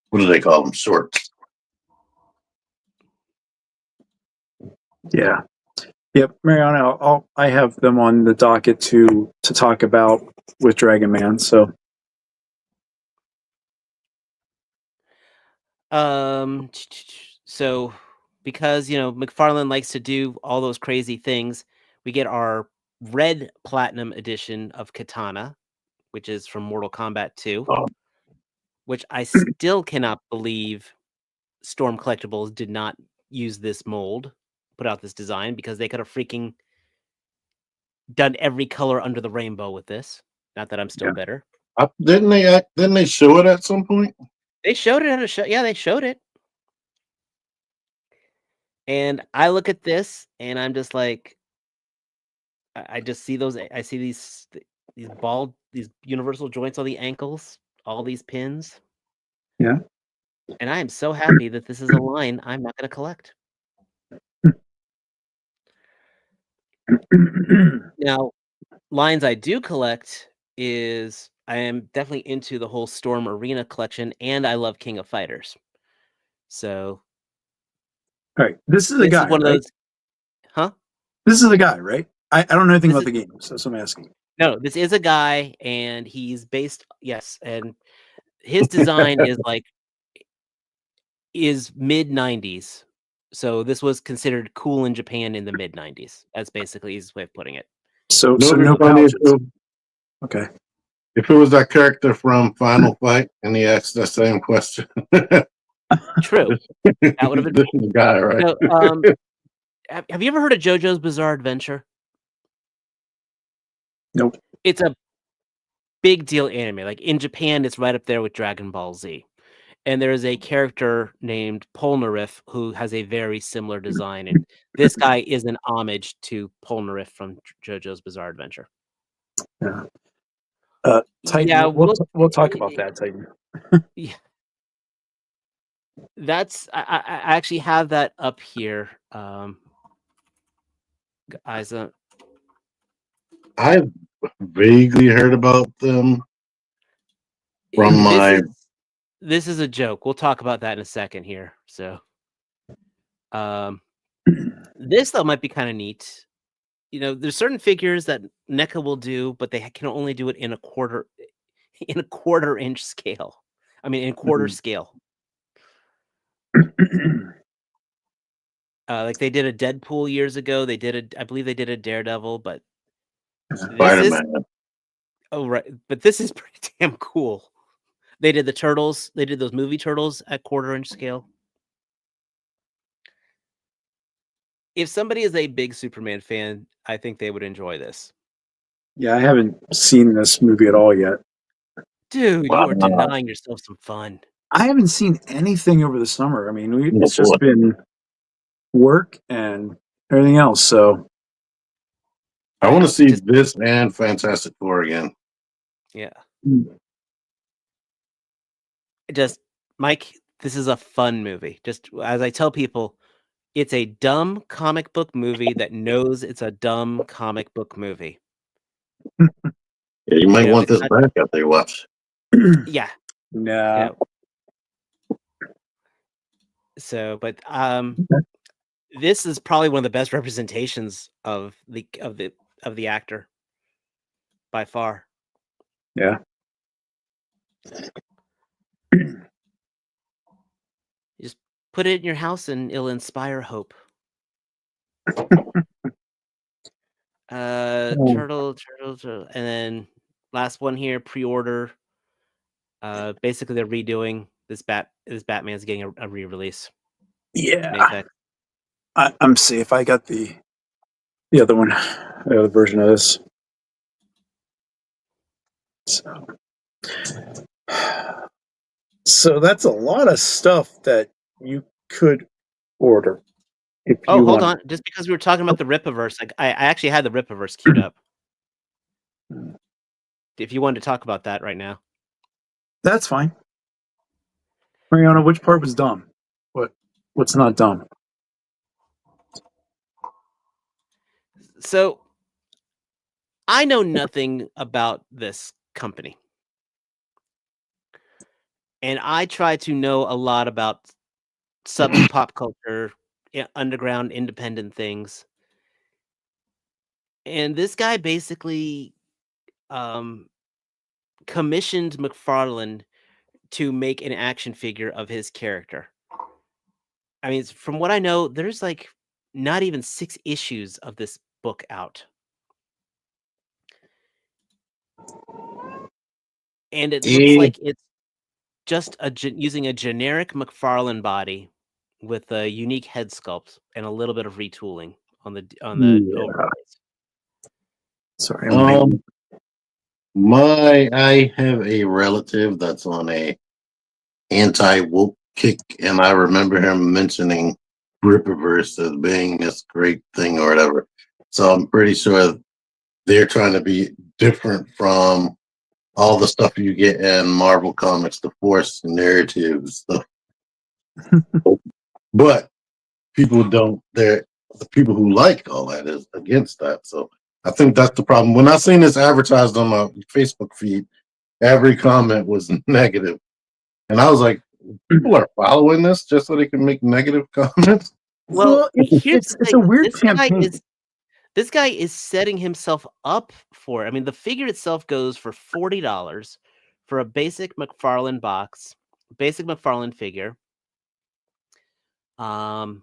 what do they call them? Shorts. Yeah. Yep, Mariano, I have them on the docket to talk about with Dragon Man. So, so because McFarlane likes to do all those crazy things, we get our red platinum edition of Katana, which is from Mortal Kombat 2, which I still cannot believe Storm Collectibles did not use this mold, put out this design, because they could have freaking done every color under the rainbow with this. Not that I'm still bitter. Didn't they show it at some point? They showed it at a show. Yeah, they showed it. And I look at this and I'm just like, I just see those. I see these universal joints on the ankles, all these pins. Yeah. And I am so happy that this is a line I'm not going to collect. Now, lines I do collect is I am definitely into the whole Storm Arena collection, and I love King of Fighters. So, all right, this is a guy, one right? of those, huh? This is a guy, right? I don't know anything about the game, so I'm asking. No, this is a guy, and he's based, yes, and his design is mid 90s. So this was considered cool in Japan in the mid 90s. That's basically his way of putting it. So no pouches. Okay. If it was that character from Final Fight and he asked that same question. True. That would have been this is the guy, right? So, have you ever heard of JoJo's Bizarre Adventure? Nope. It's a big deal anime. Like in Japan, it's right up there with Dragon Ball Z. And there is a character named Polnareff who has a very similar design. And this guy is an homage to Polnareff from JoJo's Bizarre Adventure. Yeah. Titan, yeah, we'll talk about that, Titan. Yeah. That's I actually have that up here. Guys, I've vaguely heard about them from this is a joke. We'll talk about that in a second here. So, this though might be kind of neat. There's certain figures that NECA will do, but they can only do it in a quarter inch scale. I mean, in quarter scale. Like they did a Deadpool years ago. I believe they did a Daredevil, but Spider-Man. Oh, right. But this is pretty damn cool. They did the Turtles. They did those movie Turtles at quarter inch scale. If somebody is a big Superman fan, I think they would enjoy this. Yeah, I haven't seen this movie at all yet. Dude, you are denying yourself some fun. I haven't seen anything over the summer. I mean, it's just been work and everything else. So I want to see just- this and Fantastic Four again. Yeah. Mm. Just Mike, this is a fun movie. Just as I tell people, it's a dumb comic book movie that knows it's a dumb comic book movie. Yeah, you might You know, want it's this back after you watch. Yeah. Nah. So, but this is probably one of the best representations of the actor by far. Yeah. Just put it in your house and it'll inspire hope. Turtle, and then last one here, pre-order. Basically they're redoing this Batman's getting a re-release. Yeah. I'm see if I got the other one, the other version of this. So that's a lot of stuff that you could order. If Oh, you hold want. on. Just because we were talking about the Rippaverse, I actually had the Rippaverse queued up. If you wanted to talk about that right now. That's fine. Mariana, which part was dumb? What's not dumb? So I know nothing about this company. And I try to know a lot about sub pop culture, underground independent things. And this guy basically commissioned McFarlane to make an action figure of his character. I mean, from what I know, there's like not even 6 issues of this book out. And it looks like it's just using a generic McFarlane body with a unique head sculpt and a little bit of retooling on the overlays. Sorry. I have a relative that's on a anti-woke kick, and I remember him mentioning Rippaverse as being this great thing or whatever. So I'm pretty sure they're trying to be different from all the stuff you get in Marvel Comics, the Force narratives stuff. But people don't. The people who like all that is against that. So I think that's the problem. When I seen this advertised on my Facebook feed, every comment was negative, and I was like, people are following this just so they can make negative comments. Well, here's the it's thing. a weird campaign. This guy is setting himself up for. I mean, the figure itself goes for $40 for a basic McFarlane box, basic McFarlane figure. I'm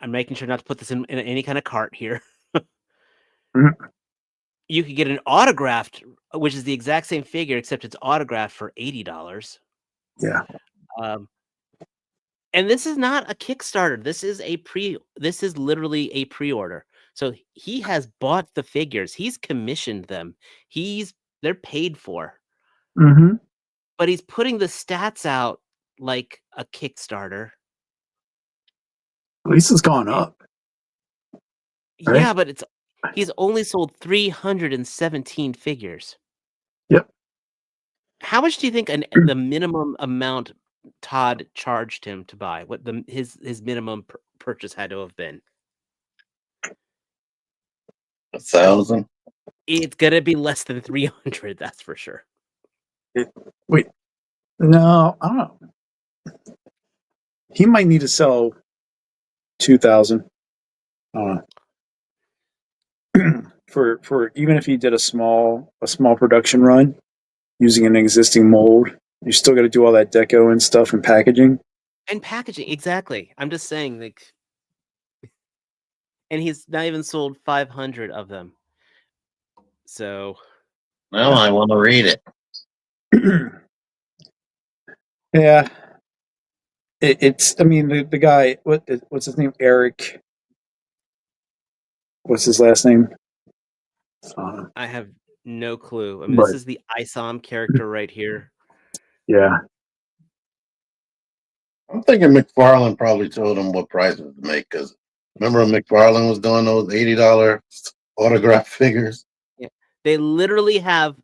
making sure not to put this in any kind of cart here. Mhm. You could get an autographed, which is the exact same figure, except it's autographed for $80. Yeah. And this is not a Kickstarter. This is literally a pre-order. So he has bought the figures. He's commissioned them. They're paid for. Mm-hmm. But he's putting the stats out like a Kickstarter. At least it's gone up. Right? Yeah, but he's only sold 317 figures. Yep. How much do you think the minimum amount Todd charged him to buy? What his minimum purchase had to have been? 1,000. It's gonna be less than 300. That's for sure. Wait. No, I don't know. He might need to sell 2,000. For even if he did a small production run using an existing mold, you still got to do all that deco and stuff and packaging. And packaging, exactly. I'm just saying, like, and he's not even sold 500 of them. So, Now I want to read it. Yeah. It's. I mean, the guy. What's his name? Eric. What's his last name? I have no clue. I mean, Right. this is the ISOM character right here. Yeah. I'm thinking McFarlane probably told him what prices to make because Remember when McFarlane was doing those $80 autograph figures? Yeah. They literally have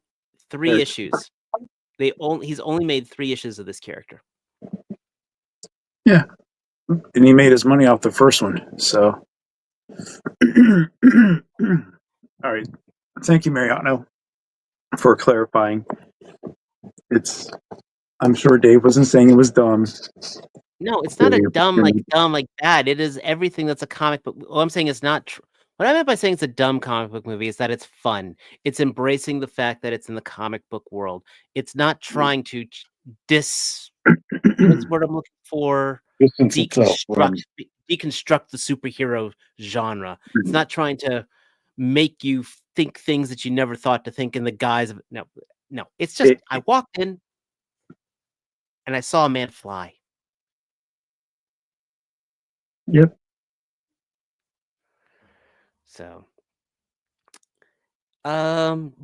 3 There- issues. He's only made 3 issues of this character. Yeah. And he made his money off the first one. So, all right. Thank you, Mariano, for clarifying. I'm sure Dave wasn't saying it was dumb. No, it's not a dumb like that. It is everything that's a comic book. Well, I'm saying it's not. What I meant by saying it's a dumb comic book movie is that it's fun. It's embracing the fact that it's in the comic book world. It's not trying to what's the word I'm looking for? Distance itself from- Deconstruct the superhero genre. It's not trying to make you think things that you never thought to think in the guise of no. It's just I walked in and I saw a man fly. Yep. So,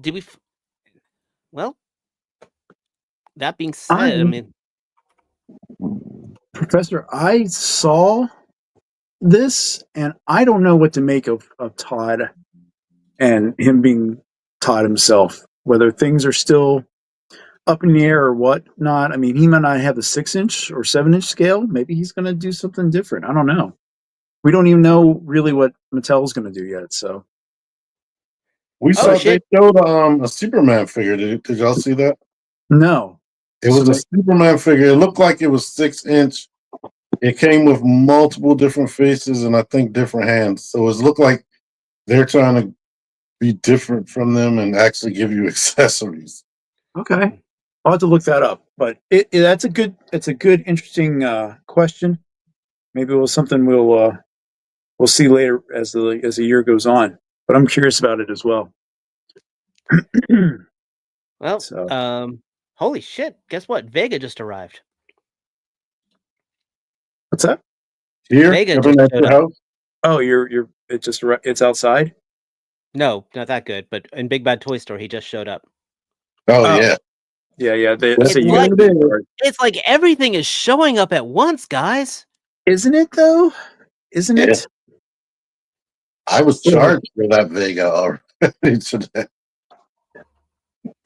did we? Well, that being said, I mean, Professor, I saw this, and I don't know what to make of Todd and him being Todd himself. Whether things are still up in the air or what not. I mean, he might not have the 6-inch or 7-inch scale. Maybe he's going to do something different. I don't know. We don't even know really what Mattel's going to do yet. So we saw shit. they showed a Superman figure. Did y'all see that? no, It was a Superman figure. It looked like it was 6-inch. It came with multiple different faces and I think different hands. So it looked like they're trying to be different from them and actually give you accessories. okay. I'll have to look that up. But it's a good, interesting question. Maybe it was something we'll see later as the year goes on. But I'm curious about it as well. well, So. Holy shit! Guess what? Vega just arrived. What's that? Here, Vega coming just at showed your up. house. Oh, it's outside. No, not that good. But in Big Bad Toy Store, he just showed up. Oh yeah. Yeah. It's like everything is showing up at once, guys. Isn't it though? Isn't it? I was charged for that Vega already today.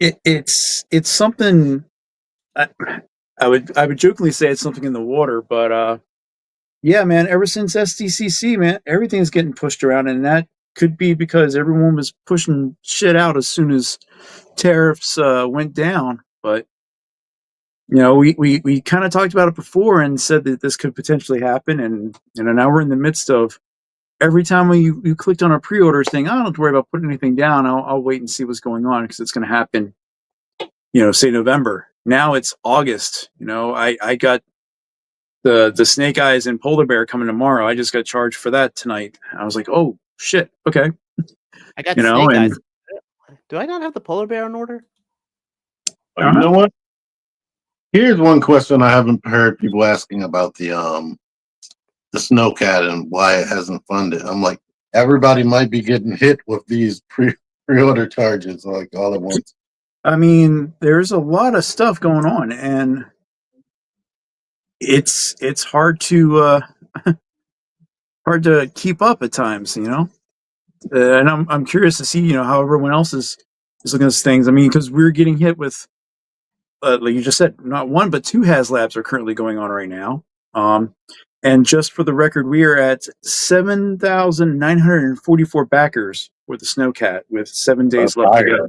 It's something. I would jokingly say it's something in the water, but yeah, man. Ever since SDCC, man, everything's getting pushed around, and that could be because everyone was pushing shit out as soon as tariffs went down. But we kind of talked about it before and said that this could potentially happen, and now we're in the midst of. Every time you clicked on a pre-orders thing, I don't have to worry about putting anything down. I'll wait and see what's going on because it's going to happen. Say November. Now it's August. I got the Snake Eyes and Polar Bear coming tomorrow. I just got charged for that tonight. I was like, oh shit, okay. I got Snake Eyes. Do I not have the Polar Bear on order? You know what? Here's one question I haven't heard people asking about the Snowcat and why it hasn't funded. I'm like, everybody might be getting hit with these pre-order charges like all at once. I mean, there's a lot of stuff going on, and it's hard to keep up at times, and I'm curious to see how everyone else is looking at things. I mean, because we're getting hit with, like you just said, not one but 2 Haslabs are currently going on right now. And just for the record, we are at 7,944 backers for the Snowcat with 7 days left to go.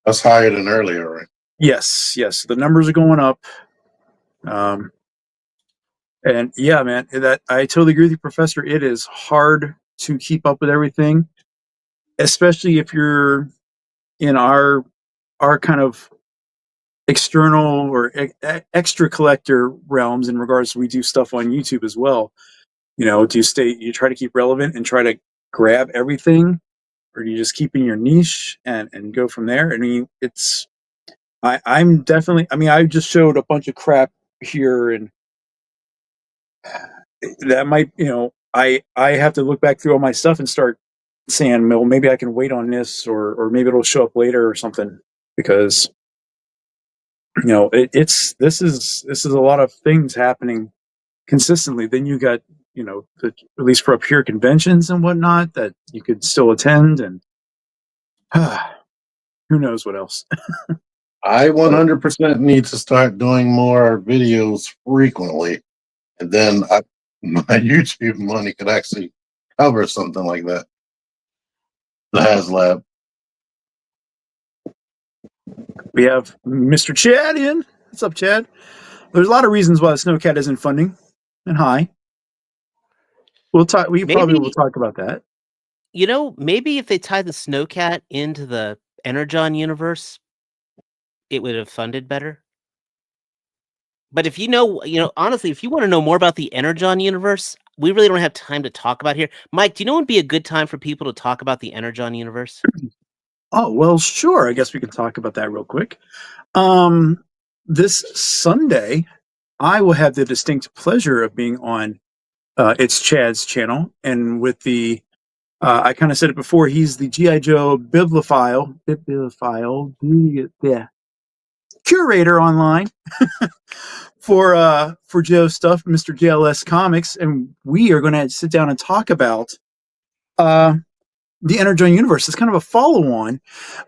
That's higher than earlier, right? Yes. The numbers are going up. And yeah, man, that I totally agree with you, Professor. It is hard to keep up with everything, especially if you're in our kind of external or extra collector realms. In regards to, we do stuff on YouTube as well. Do you try to keep relevant and try to grab everything, or do you just keep in your niche and go from there? I mean, I'm definitely. I mean, I just showed a bunch of crap here, and that might, I have to look back through all my stuff and start saying, well, maybe I can wait on this, or maybe it'll show up later or something, because this is a lot of things happening consistently. Then you got at least for up here conventions and whatnot that you could still attend, and who knows what else. I 100% need to start doing more videos frequently, and then my YouTube money could actually cover something like that. The Haslab. We have Mr. Chad in. What's up, Chad? There's a lot of reasons why the Snowcat isn't funding and high. We'll talk. We probably will talk about that. Maybe if they tied the Snowcat into the Energon universe, it would have funded better. But if honestly, if you want to know more about the Energon universe, we really don't have time to talk about here. Mike, do you know what would be a good time for people to talk about the Energon universe? Oh, well, sure. I guess we can talk about that real quick. This Sunday, I will have the distinct pleasure of being on It's Chad's channel. And with the, I kind of said it before, he's the G.I. Joe bibliophile, curator online for Joe stuff, Mr. JLS Comics. And we are going to sit down and talk about the Energon universe. It's kind of a follow-on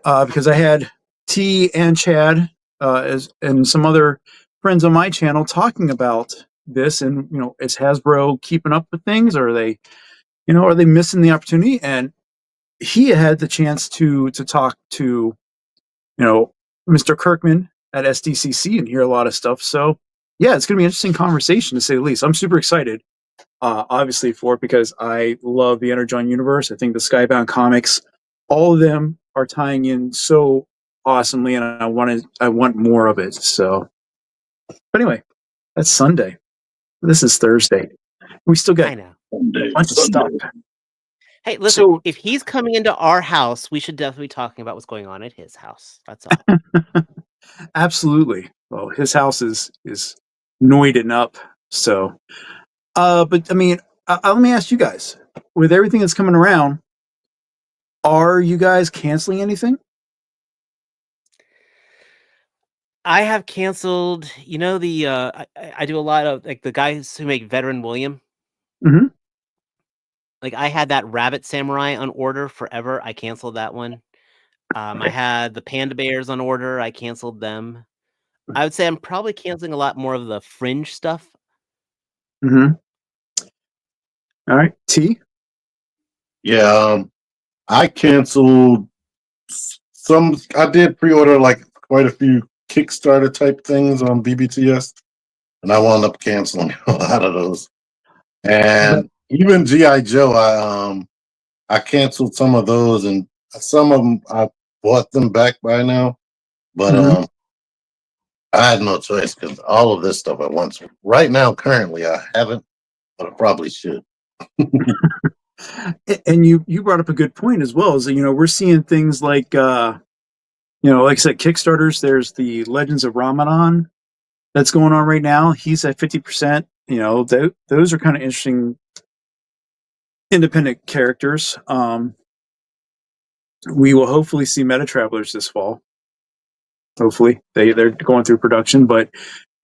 because I had T and Chad and some other friends on my channel talking about this, and is Hasbro keeping up with things, or are they missing the opportunity? And he had the chance to talk to Mr. Kirkman at SDCC and hear a lot of stuff. So yeah, it's going to be an interesting conversation, to say the least. I'm super excited. Obviously for it, because I love the Energon universe. I think the Skybound comics, all of them are tying in so awesomely, and I want more of it. So, but anyway, that's Sunday. This is Thursday. We still got a bunch of stuff. Hey, listen, if he's coming into our house, we should definitely be talking about what's going on at his house. That's all. Absolutely. Well, his house is noiding up. So, but I mean, let me ask you guys, with everything that's coming around, are you guys canceling anything? I have canceled, I do a lot of, like, the guys who make Veteran William. Mm-hmm. Like, I had that Rabbit Samurai on order forever. I canceled that one. I had the Panda Bears on order. I canceled them. I would say I'm probably canceling a lot more of the fringe stuff. Mm-hmm. All right, T. Yeah, I canceled some. I did pre-order like quite a few Kickstarter type things on BBTS, and I wound up canceling a lot of those. And even GI Joe, I canceled some of those, and some of them I bought them back by now, but I had no choice because all of this stuff at once. Right now, currently, I haven't, but I probably should. And you brought up a good point as well. Is that, we're seeing things like like I said, Kickstarters. There's the Legends of Ramadan that's going on right now. He's at 50%. Those are kind of interesting independent characters. We will hopefully see Meta Travelers this fall. Hopefully, they're going through production, but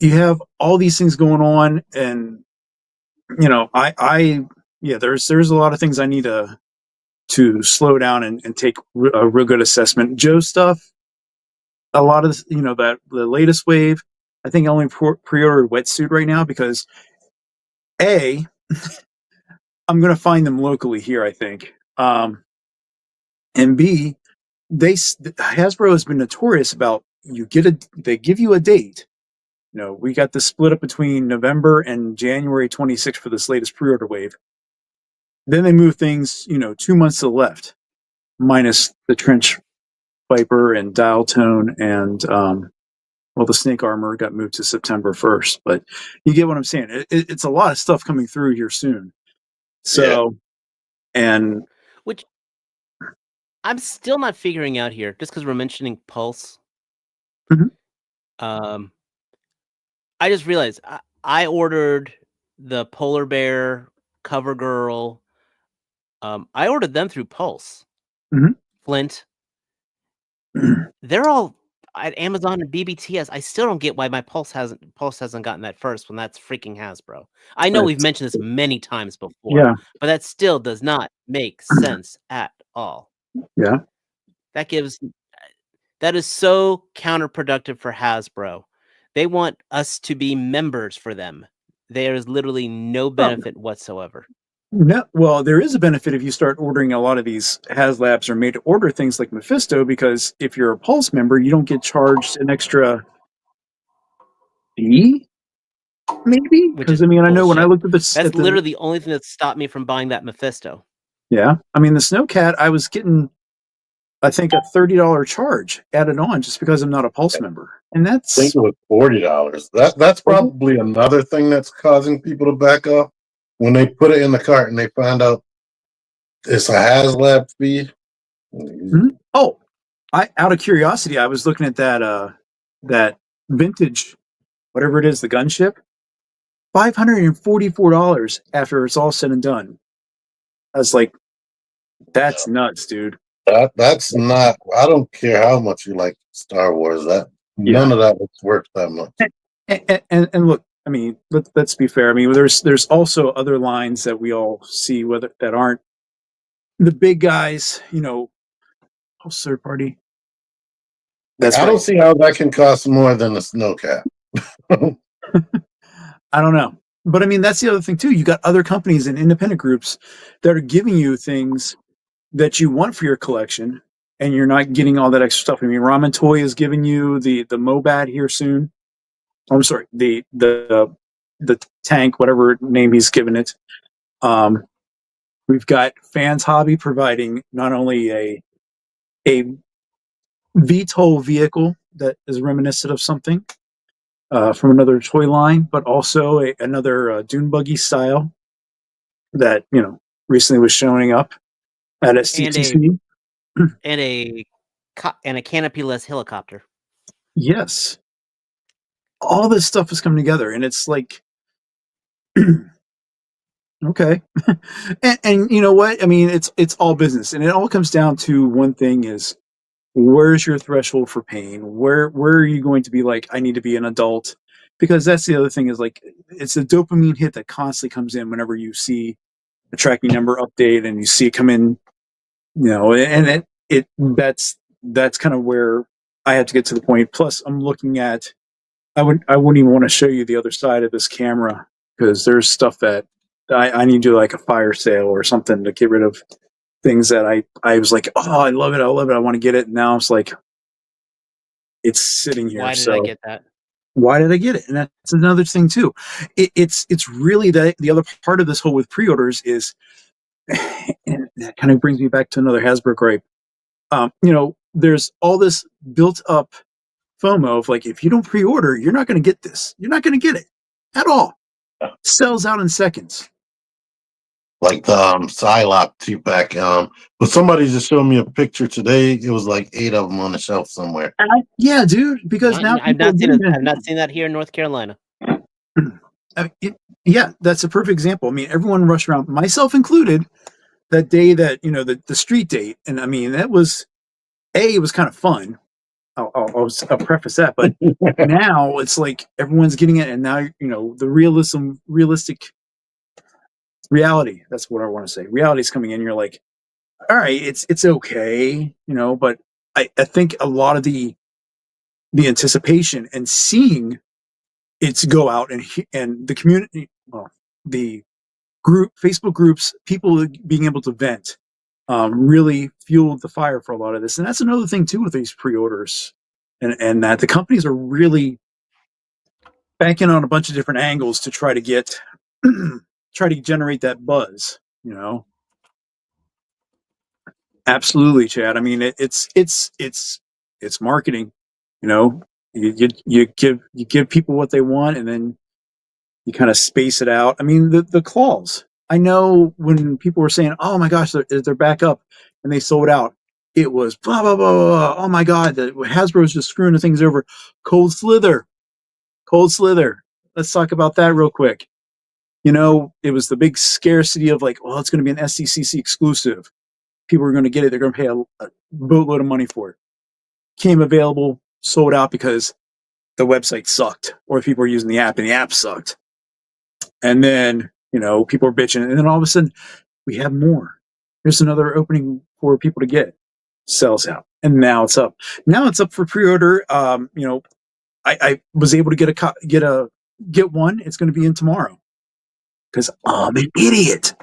you have all these things going on, and there's a lot of things I need to slow down and take a real good assessment. Joe stuff, a lot of that the latest wave. I think I only pre-ordered Wetsuit right now because I'm going to find them locally here, I think, and B, Hasbro has been notorious about they give you a date. We got the split up between November and January 26th for this latest pre-order wave. Then they move things, 2 months to the left, minus the Trench Viper and Dial Tone, and the Snake Armor got moved to September 1st. But you get what I'm saying. It's a lot of stuff coming through here soon. So, and which I'm still not figuring out here, just because we're mentioning Pulse. Mm-hmm. I just realized I ordered the Polar Bear, Cover Girl. I ordered them through Pulse. Mm-hmm. Flint. They're all. at Amazon and BBTS, I still don't get why my Pulse hasn't gotten that first when that's freaking Hasbro. I know we've mentioned this many times before, Yeah. but that still does not make sense at all. Yeah. That is so counterproductive for Hasbro. They want us to be members for them. There is literally no benefit whatsoever. No, well, there is a benefit if you start ordering a lot of these Haslabs or made to order things like Mephisto, because if you're a Pulse member, you don't get charged an extra fee, maybe? Which is Because, I mean, I know when I bullshit. looked at this... That's literally the only thing that stopped me from buying that Mephisto. Yeah. I mean, the Snowcat, I was getting, I think, a $30 charge added on just because I'm not a Pulse member. And that's... I think it was $40. That's probably another thing that's causing people to back off. When they put it in the cart and they find out it's a Haslab fee. Mm-hmm. Oh, out of curiosity, I was looking at that vintage, whatever it is, the gunship, $544 after it's all said and done. I was like, that's nuts, dude. That's not. I don't care how much you like Star Wars. None of that looks worth that much. And look, I mean, let's be fair. I mean, there's also other lines that we all see that aren't the big guys. You know, third party. I don't see how that can cost more than a Snowcat. I don't know. But I mean, that's the other thing too. You got other companies and independent groups that are giving you things that you want for your collection, and you're not getting all that extra stuff. I mean, Ramen Toy is giving you the Mobat here soon. I'm sorry, the tank, whatever name he's given it. We've got Fans Hobby providing not only a VTOL vehicle that is reminiscent of something from another toy line, but also another dune buggy style that recently was showing up at SDCC, and a canopy-less helicopter. Yes, all this stuff is coming together, and it's like, okay, and you know what? I mean, it's all business, and it all comes down to one thing: is where's your threshold for pain? Where are you going to be like, I need to be an adult? Because that's the other thing, is like, it's a dopamine hit that constantly comes in whenever you see a tracking number update and you see it come in, and that's kind of where I had to get to the point. Plus, I'm looking at, I wouldn't even want to show you the other side of this camera, because there's stuff that I need to do, like a fire sale or something, to get rid of things that I was like, oh, I love it, I want to get it. And now it's like, it's sitting here. Why did I get that? Why did I get it? And that's another thing too. It's really the other part of this whole with pre-orders is, and that kind of brings me back to another Hasbro gripe. There's all this built up FOMO of like, if you don't pre-order, you're not going to get this. You're not going to get it at all. Sells out in seconds. Like the Psylocke 2-pack. But somebody just showed me a picture today. It was like 8 of them on the shelf somewhere. Yeah, dude. Because now I've not seen that here in North Carolina. Yeah, that's a perfect example. I mean, everyone rushed around, myself included, that day that the street date, and I mean, that was it was kind of fun. I'll preface that, but now it's like everyone's getting it, and now the realistic reality. That's what I want to say. Reality is coming in. You're like, all right, it's okay, but I think a lot of the anticipation and seeing it's go out and the community, the group, Facebook groups, people being able to vent, really fueled the fire for a lot of this. And that's another thing too with these pre-orders, and that the companies are really banking on a bunch of different angles to try to get try to generate that buzz. Absolutely, Chad. I mean, it's marketing. You give people what they want, and then you kind of space it out. I mean, the claws. I know when people were saying, "Oh my gosh, they're back up," and they sold out, it was blah blah blah blah. Oh my god, Hasbro's just screwing the things over. Cold Slither. Let's talk about that real quick. It was the big scarcity of like, well, it's going to be an SDCC exclusive. People are going to get it. They're going to pay a boatload of money for it. Came available sold out because the website sucked, or people were using the app and the app sucked. And then, people were bitching. And then all of a sudden, we have more. There's another opening for people to get. Sells out. And now it's up. Now it's up for pre-order. I was able to get one. It's going to be in tomorrow. Because I'm an idiot.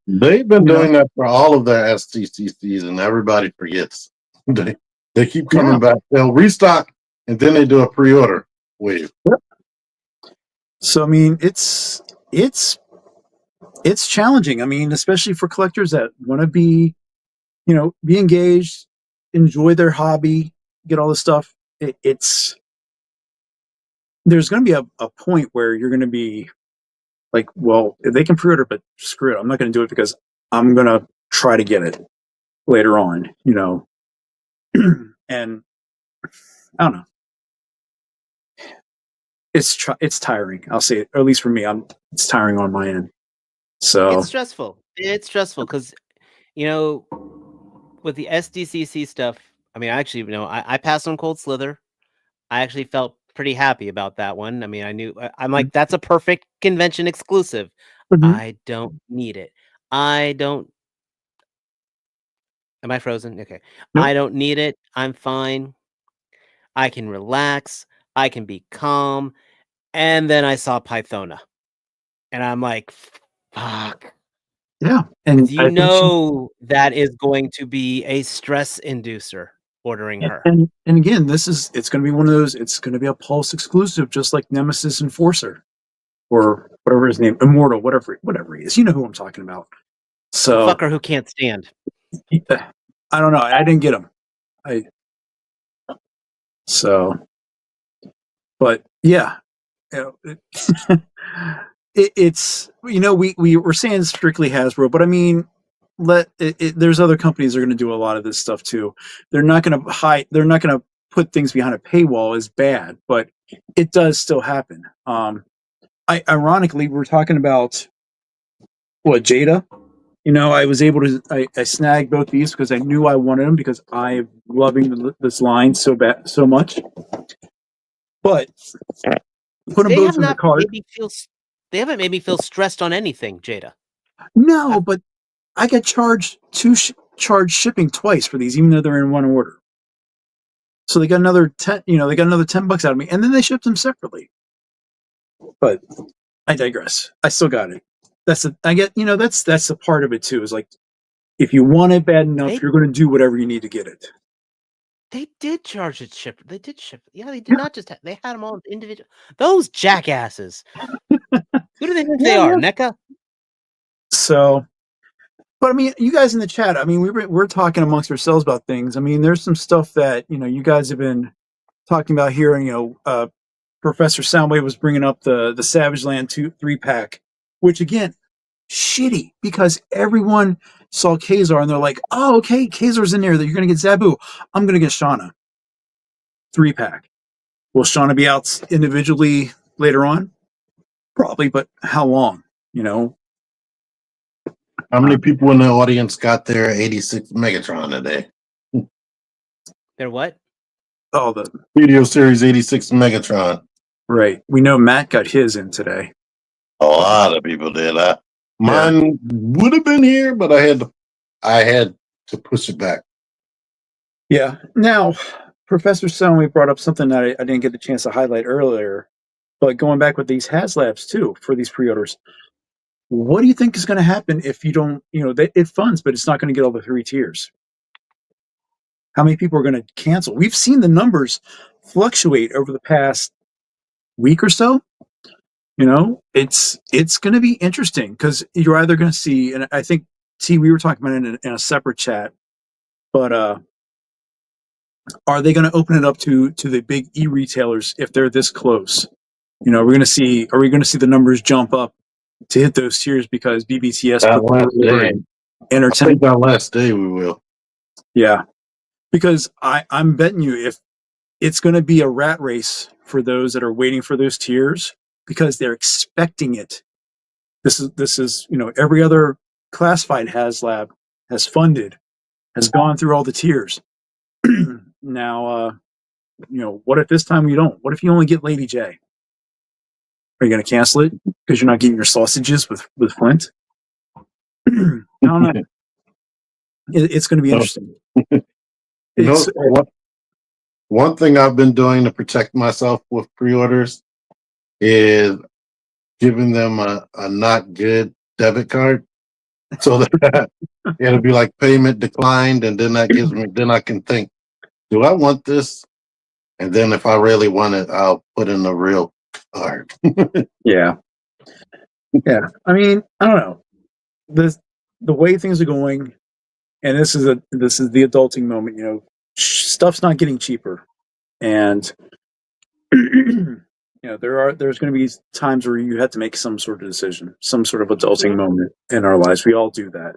They've been doing that for all of their SDCCs, and everybody forgets. They keep coming back. They'll restock, and then they do a pre-order wave. So I mean, it's challenging. I mean, especially for collectors that want to be engaged, enjoy their hobby, get all this stuff. There's going to be a point where you're going to be like, well, they can pre-order, but screw it. I'm not going to do it because I'm going to try to get it later on, and I don't know. It's tiring. I'll say it, or at least for me, it's tiring on my end. So it's stressful. It's stressful because, with the SDCC stuff, I mean, actually, I passed on Cold Slither. I actually felt pretty happy about that one. I mean, I'm like, that's a perfect convention exclusive. Mhm. I don't need it. Am I frozen? Okay. Nope. I don't need it. I'm fine. I can relax. I can be calm. And then I saw Pythona. And I'm like, fuck. Yeah. And That is going to be a stress inducer ordering her. And again, it's going to be one of those, it's going to be a Pulse exclusive, just like Nemesis Enforcer or whatever his name, Immortal, whatever he is. You know who I'm talking about. So the fucker who can't stand. I don't know. I didn't get him. But yeah, it's we were saying strictly Hasbro, but I mean, there's other companies that are going to do a lot of this stuff too. They're not going to put things behind a paywall as bad, but it does still happen. Ironically, we're talking about what, Jada. I was able to I snagged both these because I knew I wanted them because I'm loving this line so much. But put them both in the cart. They haven't made me feel stressed on anything, Jada. No, but I got charged charged shipping twice for these, even though they're in one order. So they got another 10. They got another $10 out of me, and then they shipped them separately. But I digress. I still got it. That's the part of it too. Is like, if you want it bad enough, you're going to do whatever you need to get it. They did charge it ship. They did ship. Yeah, they did not just. They had them all individual. Those jackasses. Who do they think they are, NECA? So, but I mean, you guys in the chat. I mean, we're talking amongst ourselves about things. I mean, there's some stuff that you guys have been talking about here, and Professor Soundwave was bringing up the Savage Land 3-pack, which again, shitty, because everyone saw Kazar and they're like, oh, okay, Kazar's in there, that you're going to get Zabu. I'm going to get Shauna. 3-pack. Will Shauna be out individually later on? Probably, but how long? How many people in the audience got their 86 Megatron today? Their what? Oh, the Video Series 86 Megatron. Right. We know Matt got his in today. A lot of people did. Mine would have been here, but I had to push it back. Yeah. Now, Professor Soundwave brought up something that I didn't get the chance to highlight earlier, but going back with these Haslabs too for these pre-orders, what do you think is going to happen if you don't? It funds, but it's not going to get all the 3 tiers. How many people are going to cancel? We've seen the numbers fluctuate over the past week or so. It's going to be interesting because you're either going to see, and I think we were talking about it in a separate chat, but are they going to open it up to the big e-retailers if they're this close? Are we going to see the numbers jump up to hit those tiers because BBTS I think that last day we will. Yeah, because I'm betting you if it's going to be a rat race for those that are waiting for those tiers because they're expecting it. This is every other classified Haslab has funded, has gone through all the tiers. Now what if this time we don't? What if you only get Lady J? Are you going to cancel it because you're not getting your sausages with Flint? I don't know. It's going to be interesting. One thing I've been doing to protect myself with pre-orders is giving them a not good debit card, so that it'll be like payment declined, and then that gives me, then I can think, do I want this? And then if I really want it, I'll put in a real card. Yeah. I mean, I don't know. The way things are going, and this is the adulting moment. Stuff's not getting cheaper, and there's going to be times where you have to make some sort of decision, some sort of adulting moment in our lives. We all do that.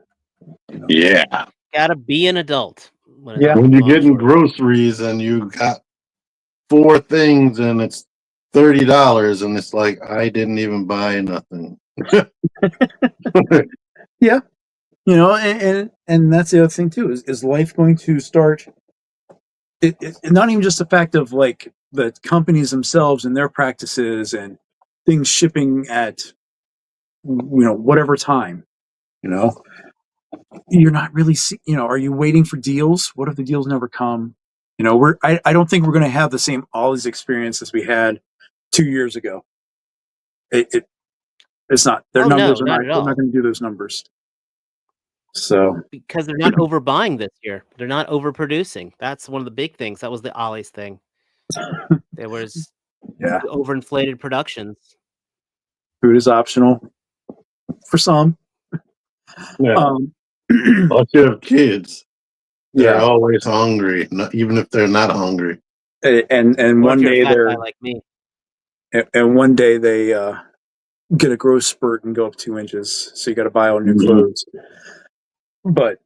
Yeah. Gotta be an adult. When you're getting groceries and you got 4 things and it's $30, and it's like, I didn't even buy nothing. Yeah. And that's the other thing too, is life going to start, not even just the fact of like the companies themselves and their practices and things shipping at whatever time, you're not really are you waiting for deals? What if the deals never come? I don't think we're going to have the same Ollie's experience as we had 2 years ago. It's not, their numbers are not going to do those numbers. So because they're not overbuying this year, they're not overproducing. That's one of the big things. That was the Ollie's thing. There was overinflated productions. Food is optional for some. Yeah. But you have kids. They're always hungry, even if they're not hungry. And one day they're like me. And one day they get a growth spurt and go up 2 inches. So you got to buy all new clothes. But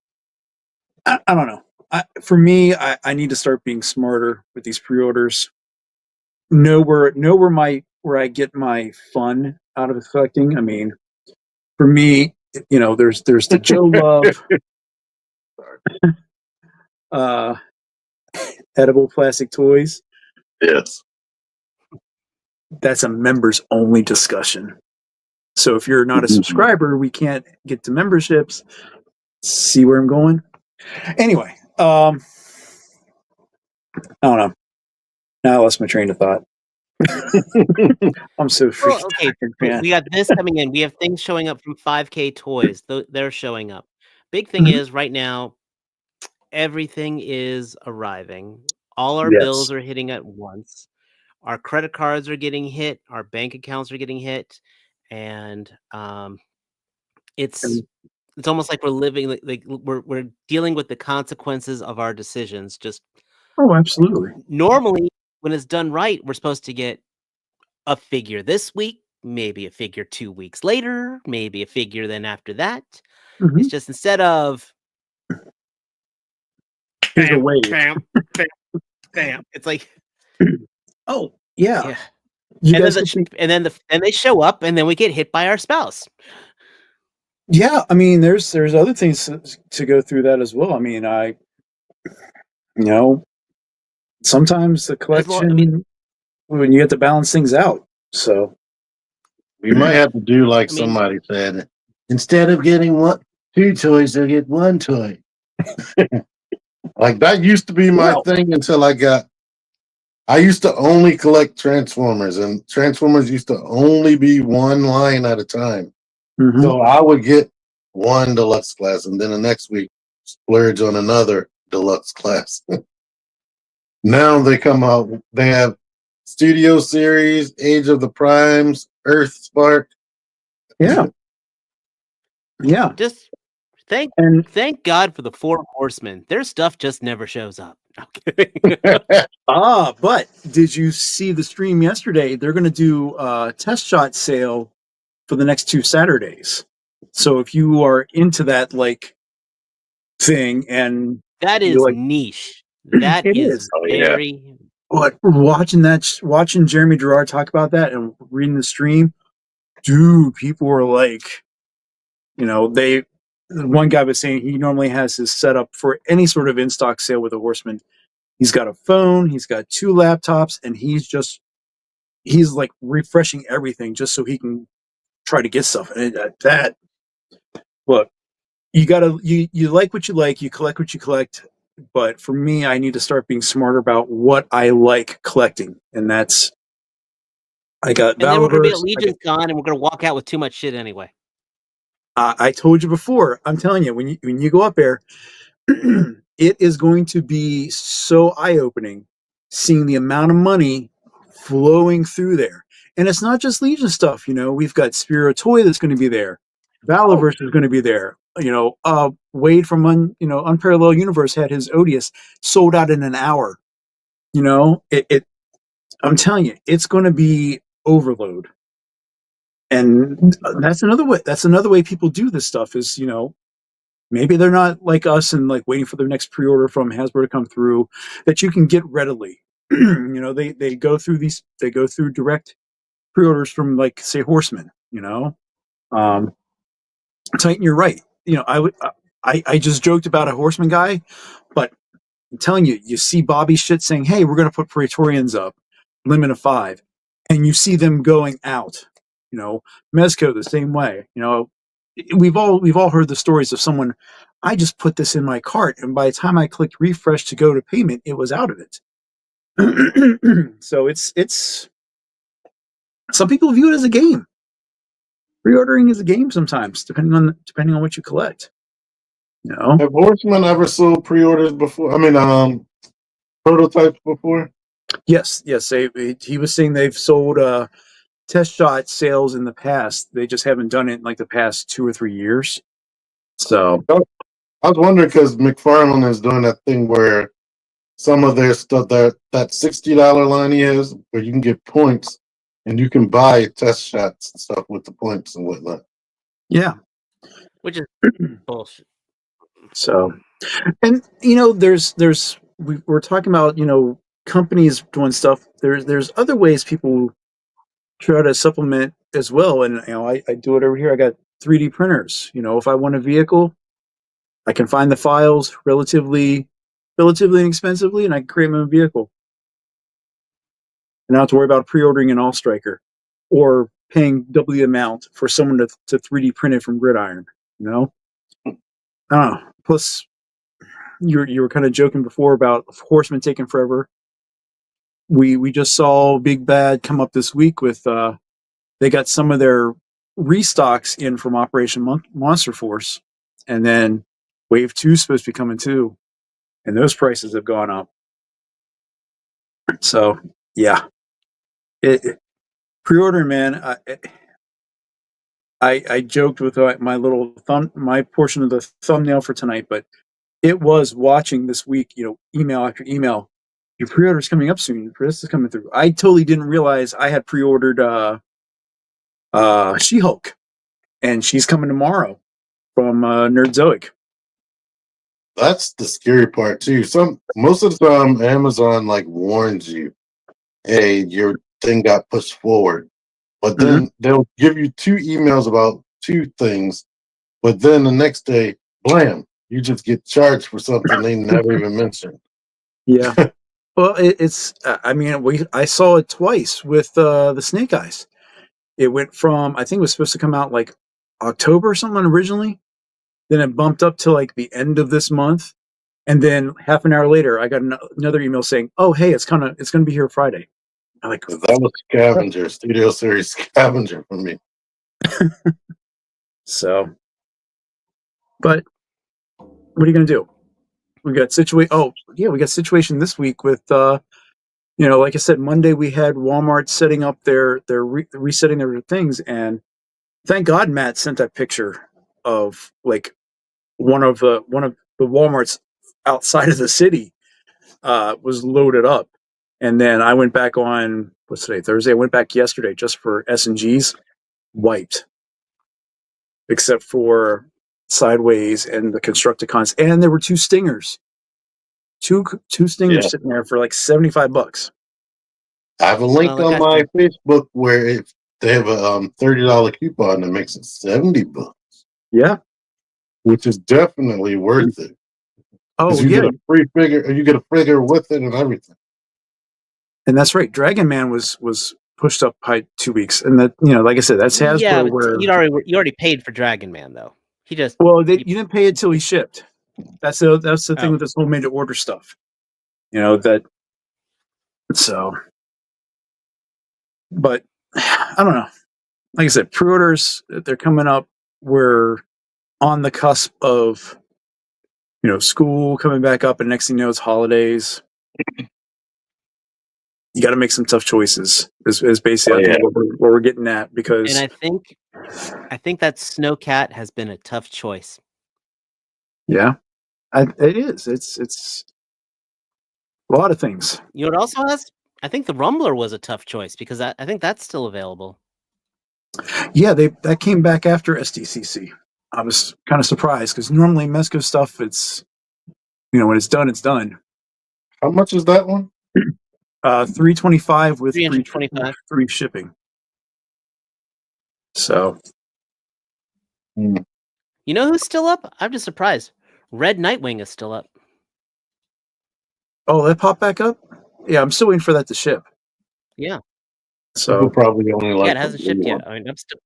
I don't know. For me, I need to start being smarter with these pre-orders. Know where I get my fun out of collecting. I mean, for me, there's the Joe Love edible plastic toys. Yes. That's a members only discussion. So if you're not a subscriber, we can't get to memberships. See where I'm going? Anyway, I don't know. Now I lost my train of thought. I'm so freaking okay. We got this coming in. We have things showing up from 5K Toys. They're showing up. Big thing is right now, everything is arriving. All our bills are hitting at once. Our credit cards are getting hit. Our bank accounts are getting hit, and it's almost like we're living like we're dealing with the consequences of our decisions. Just absolutely. Normally, when it's done right, we're supposed to get a figure this week, maybe a figure 2 weeks later, maybe a figure then after that. It's just instead of bam, bam, bam, bam. It's like, oh yeah. And then they show up, and then we get hit by our spouse. Yeah, I mean, there's other things to go through that as well. I mean, sometimes the collection, when you have to balance things out. So we might have to do like somebody said, instead of getting 2 toys, they'll get 1 toy. Like that used to be my thing until I used to only collect Transformers, and Transformers used to only be 1 line at a time. So I would get 1 deluxe class, and then the next week splurge on another deluxe class. Now they come out, they have Studio Series, Age of the Primes, Earth Spark. Yeah. Just thank God for the 4 Horsemen. Their stuff just never shows up. I'm kidding. But did you see the stream yesterday? They're going to do a test shot sale for the next 2 Saturdays. So if you are into that thing, and that is niche. That is very. But watching Jeremy Gerard talk about that and reading the stream, dude, people were like, one guy was saying he normally has his setup for any sort of in-stock sale with a Horseman. He's got a phone, he's got 2 laptops, and he's like refreshing everything just so he can try to get stuff. And that look, you like what you like, you collect what you collect. But for me, I need to start being smarter about what I like collecting, and that's I got. And then we're going to be at Valverse, Legion's Con, and we're going to walk out with too much shit anyway. I told you before. I'm telling you, when you go up there, it is going to be so eye-opening seeing the amount of money flowing through there. And it's not just Legion stuff. We've got Spiro Toy that's going to be there. Valaverse is going to be there. Wade from Unparalleled Universe had his Odious sold out in an hour. I'm telling you, it's going to be overload. And that's another way. That's another way people do this stuff is, maybe they're not like us and like waiting for their next pre-order from Hasbro to come through that you can get readily. They go through direct pre-orders from like say Horseman. Titan, you're right. I just joked about a Horseman guy, but I'm telling you, you see Bobby shit saying, "Hey, we're going to put Praetorians up, limit of 5," and you see them going out. Mezco the same way. We've all heard the stories of someone. I just put this in my cart, and by the time I clicked refresh to go to payment, it was out of it. So it's some people view it as a game. Pre-ordering is a game sometimes, depending on what you collect. Have Horsemen ever sold pre-orders before? I mean, prototypes before? Yes. He was saying they've sold test shot sales in the past. They just haven't done it in like the past 2 or 3 years. So I was wondering because McFarlane is doing that thing where some of their stuff, that $60 line he has, where you can get points and you can buy test shots and stuff with the points and whatnot. yeah, Which is bullshit. so and we're talking about companies doing stuff. There's other ways people try to supplement as well, and I do it over here. I got 3D printers. If I want a vehicle, I can find the files relatively inexpensively, and I can create my own vehicle. And I don't have to worry about pre-ordering an All-Striker or paying double the amount for someone to 3D print it from Gridiron. I don't know. Plus, you were kind of joking before about Horsemen taking forever. We just saw Big Bad come up this week with they got some of their restocks in from Operation Monster Force, and then Wave 2 is supposed to be coming too, and those prices have gone up. So yeah, pre-ordering, man. I joked with my portion of the thumbnail for tonight, but it was watching this week, email after email. Your pre-order's coming up soon. Your pre-order is coming through. I totally didn't realize I had pre-ordered She-Hulk, and she's coming tomorrow from Nerdzoic. That's the scary part too. Most of the time, Amazon like warns you, "Hey, your thing got pushed forward," but then they'll give you 2 emails about 2 things, but then the next day, blam, you just get charged for something they never even mentioned. Yeah. Well, it's. I saw it twice with the Snake Eyes. It went from, I think it was supposed to come out like October or something originally. Then it bumped up to like the end of this month, and then half an hour later, I got another email saying, "Oh, hey, it's going to be here Friday." I'm like, that was Scavenger, Studio Series Scavenger for me. So, but what are you going to do? We got we got situation this week with like I said, Monday we had Walmart setting up their resetting their things, and thank God Matt sent that picture of like one of the Walmarts outside of the city was loaded up, and then I went back on what's today, Thursday. I went back yesterday just for S&Gs, wiped, except for Sideways and the Constructicons, and there were 2 stingers. Two stingers sitting there for like $75. I have a link on my Facebook where if they have a $30 coupon that makes it $70. Yeah, which is definitely worth it. Oh, 'Cause you yeah. get a free figure, you get a figure with it and everything. And that's right. Dragon Man was pushed up by 2 weeks. And that, like I said, that's Hasbro Yeah, but where, you already paid for Dragon Man though. He just well, you didn't pay it till he shipped. That's the thing Oh. with this whole made to order stuff. That, so, but I don't know. Like I said, pre-orders, they're coming up. We're on the cusp of, school coming back up, and next thing you know, it's holidays. You got to make some tough choices. Is basically I think what we're getting at, because and I think that Snowcat has been a tough choice. yeah, it is. It's a lot of things. You know what also has? I think the Rumbler was a tough choice because I think that's still available. Yeah, that came back after SDCC. I was kind of surprised because normally Mesco stuff, it's when it's done, it's done. How much is that one? $325 with $325. free shipping. So, You know who's still up? I'm just surprised. Red Nightwing is still up. oh, that popped back up. Yeah, I'm still waiting for that to ship. Yeah. So People probably only like yeah, it the hasn't blue shipped one. yet. I mean, I'm still.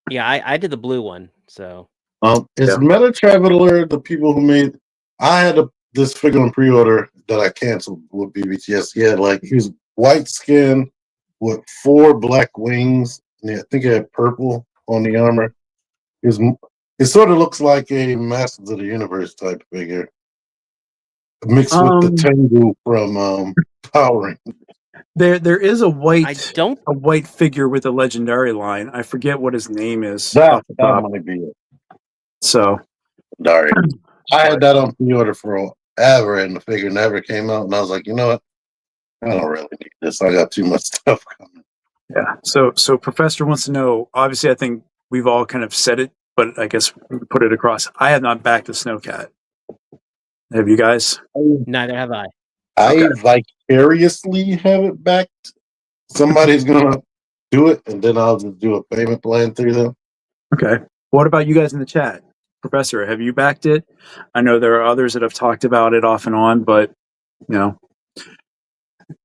Yeah, I did the blue one, so. Is Yeah. Meta Traveler the people who made? I had this figure on pre-order that I canceled with BBTS. He had he was white skin with 4 black wings. And I think he had purple on the armor. It sort of looks like a Masters of the Universe type figure, mixed with the Tengu from Power Rangers. There is a white I don't. figure with a legendary line. I forget what his name is. That might be it. So, Sorry. I had that on pre-order forever, and the figure never came out. And I was like, you know what? I don't really need this. I got too much stuff coming. yeah. So Professor wants to know. Obviously, I think we've all kind of said it, but I guess we can put it across. I have not backed the Snowcat. Have you guys? Neither have I. I vicariously have it backed. Somebody's gonna do it, and then I'll just do a payment plan through them. Okay. What about you guys in the chat? Professor, have you backed it? I know there are others that have talked about it off and on, but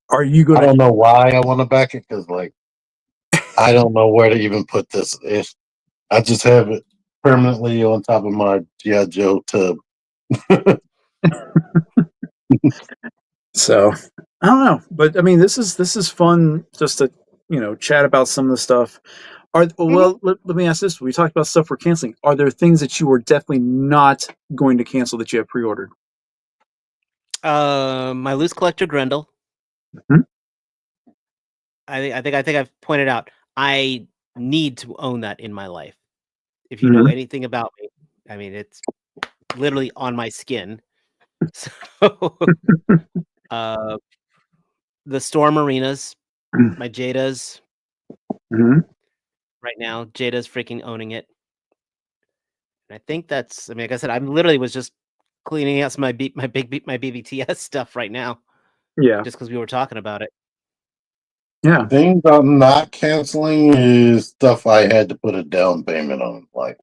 are you going I don't know why I want to back it because, I don't know where to even put this. If I just have it permanently on top of my G.I. Joe tub. So I don't know, but I mean, this is fun just to chat about some of the stuff. Let me ask this: we talked about stuff we're canceling. Are there things that you are definitely not going to cancel that you have pre-ordered? My loose collector Grendel. Mhm. I think I've pointed out. I need to own that in my life. If you know anything about me, I mean it's literally on my skin. So, the Storm Arenas, my Jada's. Right now, Jada's freaking owning it. And I think that's. I mean, like I said, I literally was just cleaning out some my BBTS stuff right now. Yeah, just because we were talking about it. Yeah. Things I'm not canceling is stuff I had to put a down payment on, like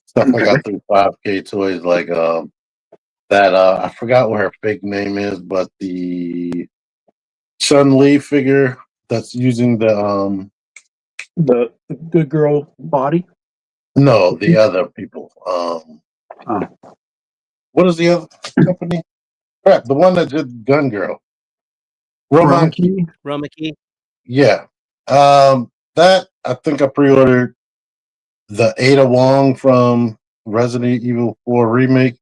stuff I got through 5K Toys, like that I forgot what her fake name is, but the Chun-Li figure that's using the good girl body. no, the other people. What is the other company? Crap, the one that did Gun Girl. Romaki. Romaki. Yeah. That I think I pre-ordered the Ada Wong from Resident Evil 4 remake.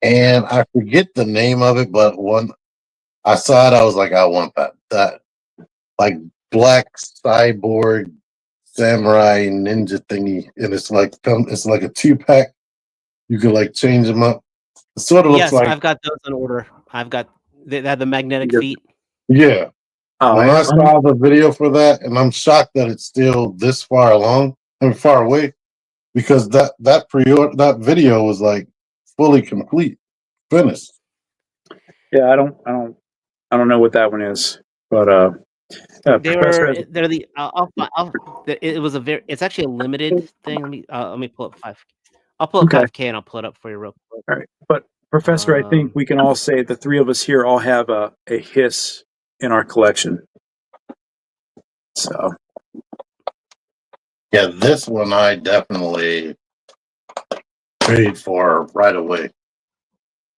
And I forget the name of it, but when I saw it, I was like, I want that. That like black cyborg samurai ninja thingy. And it's like a 2-pack. You can change them up. It sort of looks Yes, like I've got those on order. They have the magnetic feet. yeah. Oh, When I saw the video for that, and I'm shocked that it's still this far along and far away, because that pre-order that video was fully complete, finished. Yeah, I don't know what that one is, but They're it was it's actually a limited thing. Let me pull up 5. I'll pull up Okay. 5K and I'll pull it up for you real quick. All right. But Professor, I think Um, we can all say the three of us here all have a hiss in our collection. So Yeah, this one I definitely paid for right away.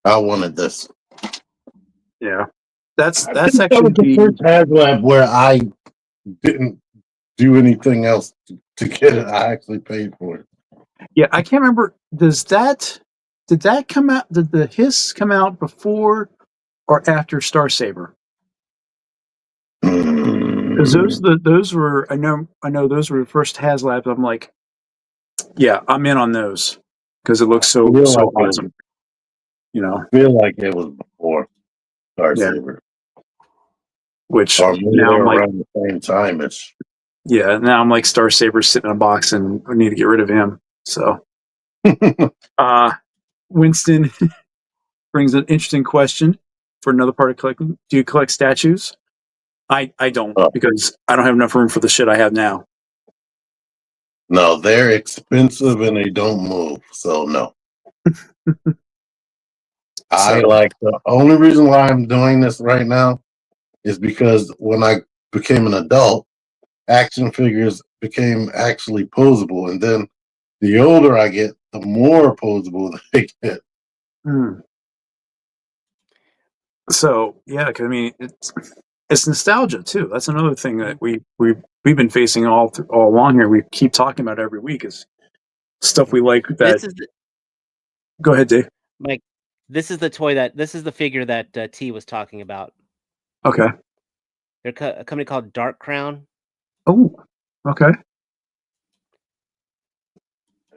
I wanted this. yeah, that's That was actually the first Haslab where I didn't do anything else to get it. I actually paid for it. yeah. I can't remember. Did that come out? Did the hiss come out before or after Star Saber? Because those were I know those were the first Haslabs. I'm like, yeah, I'm in on those because it looks so awesome. You know, I feel like it was before Star Yeah. Saber. which Or maybe now they I'm were like, around the same time as yeah, now I'm like Star Saber's sitting in a box and I need to get rid of him. So, Winston brings an interesting question for another part of collecting. Do you collect statues? I don't because I don't have enough room for the shit I have now. No, they're expensive and they don't move. So no. I like the only reason why I'm doing this right now is because when I became an adult, action figures became actually posable. And then the older I get, the more posable they get. Hmm. So yeah, 'cause, I mean it's nostalgia too. That's another thing that we've been facing all along here. We keep talking about every week is stuff we like. That go ahead, Dave. Mike, this is the figure that T was talking about. Okay. They're a company called Dark Crown. Oh, okay.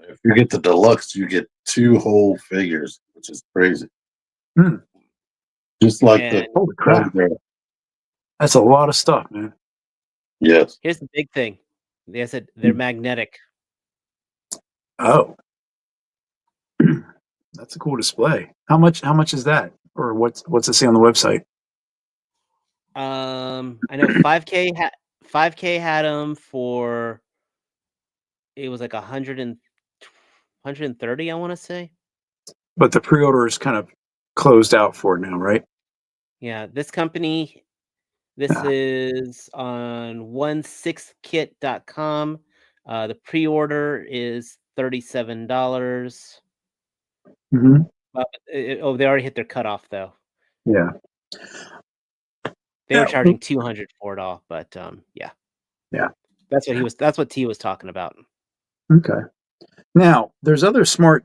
If you get the deluxe, you get 2 whole figures, which is crazy. Hmm. Just like And holy crap. That's a lot of stuff, man. Yes. Here's the big thing. They said they're magnetic. Oh. That's a cool display. How much is that? Or what's it say on the website? I know 5K had them for, it was like 130, I want to say. But the pre-order is kind of closed out for now, right? Yeah, this company, this is on 16kit.com. The pre-order is $37. Mm-hmm. They already hit their cutoff though. Yeah. They were charging $200 for it all, but yeah. Yeah. That's what T was talking about. Okay. Now, there's other smart,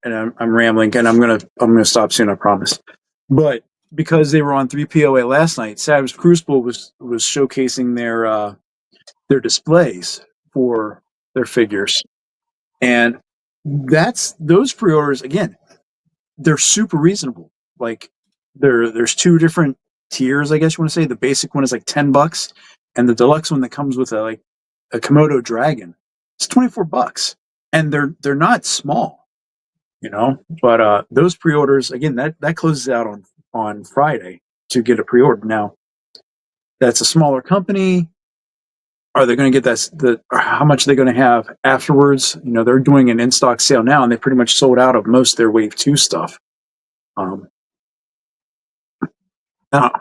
and I'm rambling, and I'm gonna stop soon, I promise. But because they were on 3POA last night, Savage Crucible was showcasing their displays for their figures, and those pre-orders again. They're super reasonable. Like there's 2 different tiers, I guess you want to say. The basic one is like $10, and the deluxe one that comes with a Komodo dragon, it's $24, and they're not small, you know. But those pre-orders again, that closes out on Friday to get a pre-order. Now that's a smaller company. Are they going to get how much are they going to have afterwards? You know, they're doing an in-stock sale now, and they pretty much sold out of most of their Wave 2 stuff. That's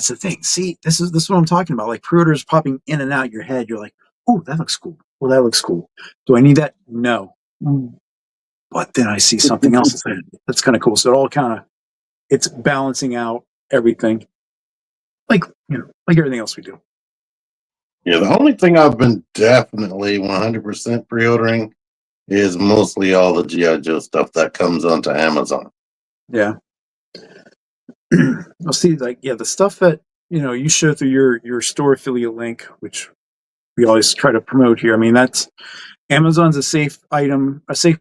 the thing. See, this is what I'm talking about. Like pre-orders popping in and out your head. You're like, oh, that looks cool. Well, that looks cool. Do I need that? No. But then I see something else that's kind of cool. So it all it's balancing out everything. Like everything else we do. Yeah, the only thing I've been definitely 100% pre-ordering is mostly all the G.I. Joe stuff that comes onto Amazon. Yeah. I'll see, the stuff that you show through your store affiliate link, which we always try to promote here. I mean, that's Amazon's a safe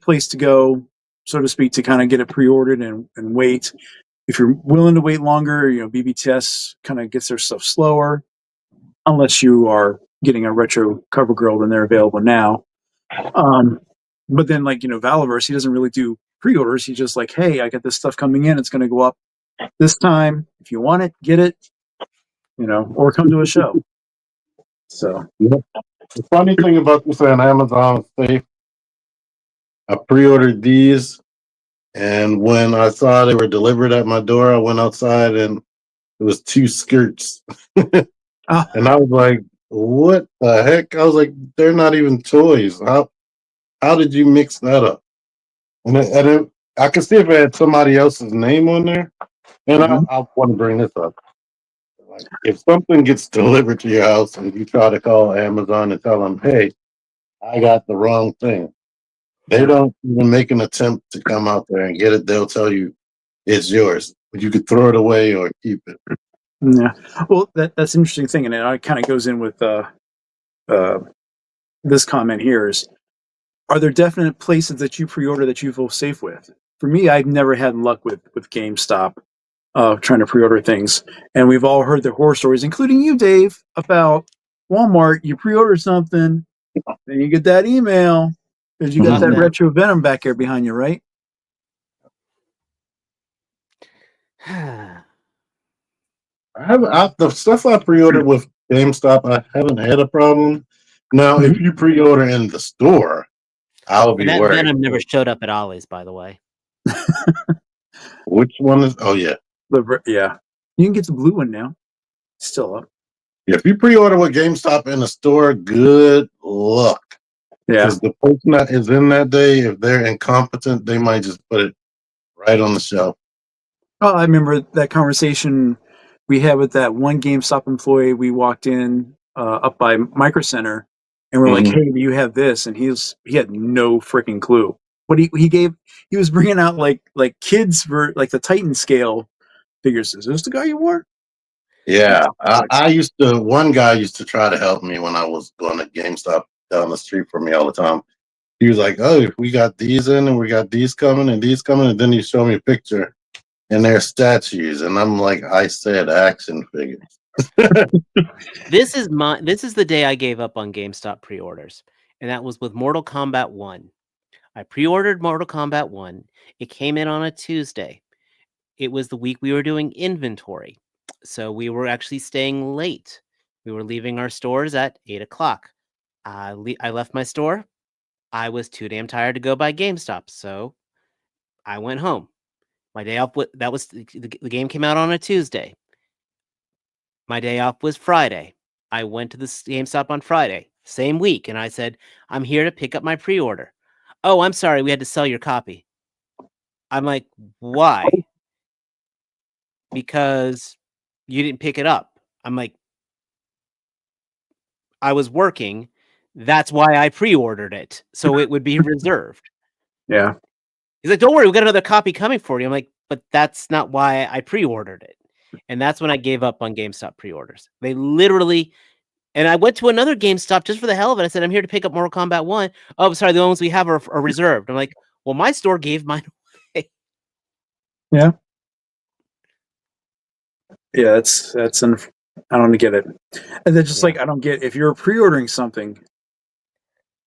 place to go, so to speak, to kind of get it pre-ordered and wait. If you're willing to wait longer, BBTS kind of gets their stuff slower, unless you are getting a retro cover girl, then they're available now. But then Valaverse, he doesn't really do pre-orders. He's just like, hey, I got this stuff coming in. It's going to go up this time. If you want it, get it, or come to a show. So the funny thing about this on Amazon is safe. I pre-ordered these, and when I saw they were delivered at my door, I went outside and it was 2 skirts. Oh, And I was like, what the heck? I was like, they're not even toys. How did you mix that up? I could see if it had somebody else's name on there. And Mhm. I want to bring this up. Like, if something gets delivered to your house and you try to call Amazon and tell them, hey, I got the wrong thing, they Yeah. don't even make an attempt to come out there and get it. They'll tell you it's yours. You could throw it away or keep it. Yeah. Well, that's an interesting thing, and it kind of goes in with this comment here is, are there definite places that you pre-order that you feel safe with? For me, I've never had luck with GameStop trying to pre-order things. And we've all heard the horror stories, including you, Dave, about Walmart. You pre-order something, then you get that email because you got Fuck that them. retro Venom back there behind you, right? The stuff I pre-ordered with GameStop, I haven't had a problem. Now, if you pre-order in the store, I'll be And that worried. Venom never showed up at Ollie's, by the way. Which one is? Oh yeah, Yeah. You can get the blue one now. Still up. if you pre-order with GameStop in the store, good luck. Yeah. Because the person that is in that day, if they're incompetent, they might just put it right on the shelf. Oh, I remember that conversation we had with that one GameStop employee. We walked in up by Micro Center, and we're like, Mhm. "Hey, do you have this?" And he had no freaking clue. What he was bringing out like kids for like the Titan scale figures. Is this the guy you want? Yeah, one guy used to try to help me when I was going to GameStop down the street from me all the time. He was like, oh, we got these in and we got these coming and these coming. And then he showed me a picture and they're statues. And I'm like, I said action figures. This is the day I gave up on GameStop pre-orders, and that was with Mortal Kombat 1. I pre-ordered Mortal Kombat 1. It came in on a Tuesday. It was the week we were doing inventory. So we were actually staying late. We were leaving our stores at 8 o'clock. I left my store. I was too damn tired to go by GameStop, so I went home. My day off, the game came out on a Tuesday. My day off was Friday. I went to the GameStop on Friday, same week, and I said, I'm here to pick up my pre-order. Oh, I'm sorry, we had to sell your copy. I'm like, why? Because you didn't pick it up. I'm like, I was working. That's why I pre-ordered it, so it would be reserved. Yeah. He's like, don't worry, we got another copy coming for you. I'm like, but that's not why I pre-ordered it. And that's when I gave up on GameStop pre-orders. They literally, and I went to another GameStop just for the hell of it. I said, I'm here to pick up Mortal Kombat 1. Oh, sorry, the ones we have are reserved. I'm like, well, my store gave mine away. Yeah. Yeah, I don't get it. And then just like I don't get, if you're pre-ordering something,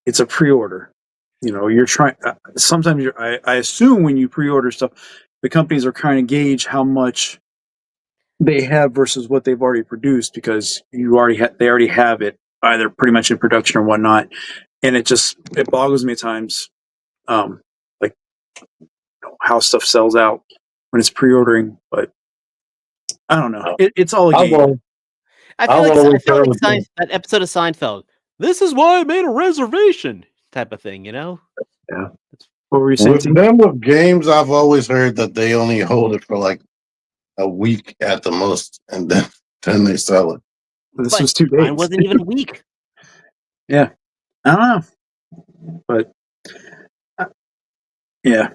it's a pre-order. You know, you're trying. Sometimes I assume when you pre-order stuff, the companies are trying to gauge how much they have versus what they've already produced because they already have it either pretty much in production or whatnot, and it boggles me at times, like how stuff sells out when it's pre-ordering. But I don't know. It's all a game. I feel I've like always heard with that episode of Seinfeld. This is why I made a reservation, type of thing, you know? Yeah. What were you saying? with them with games, I've always heard that they only hold it for like a week at the most, and then they sell it. This was 2 days. Mine wasn't even a week. Yeah, I don't know, but yeah,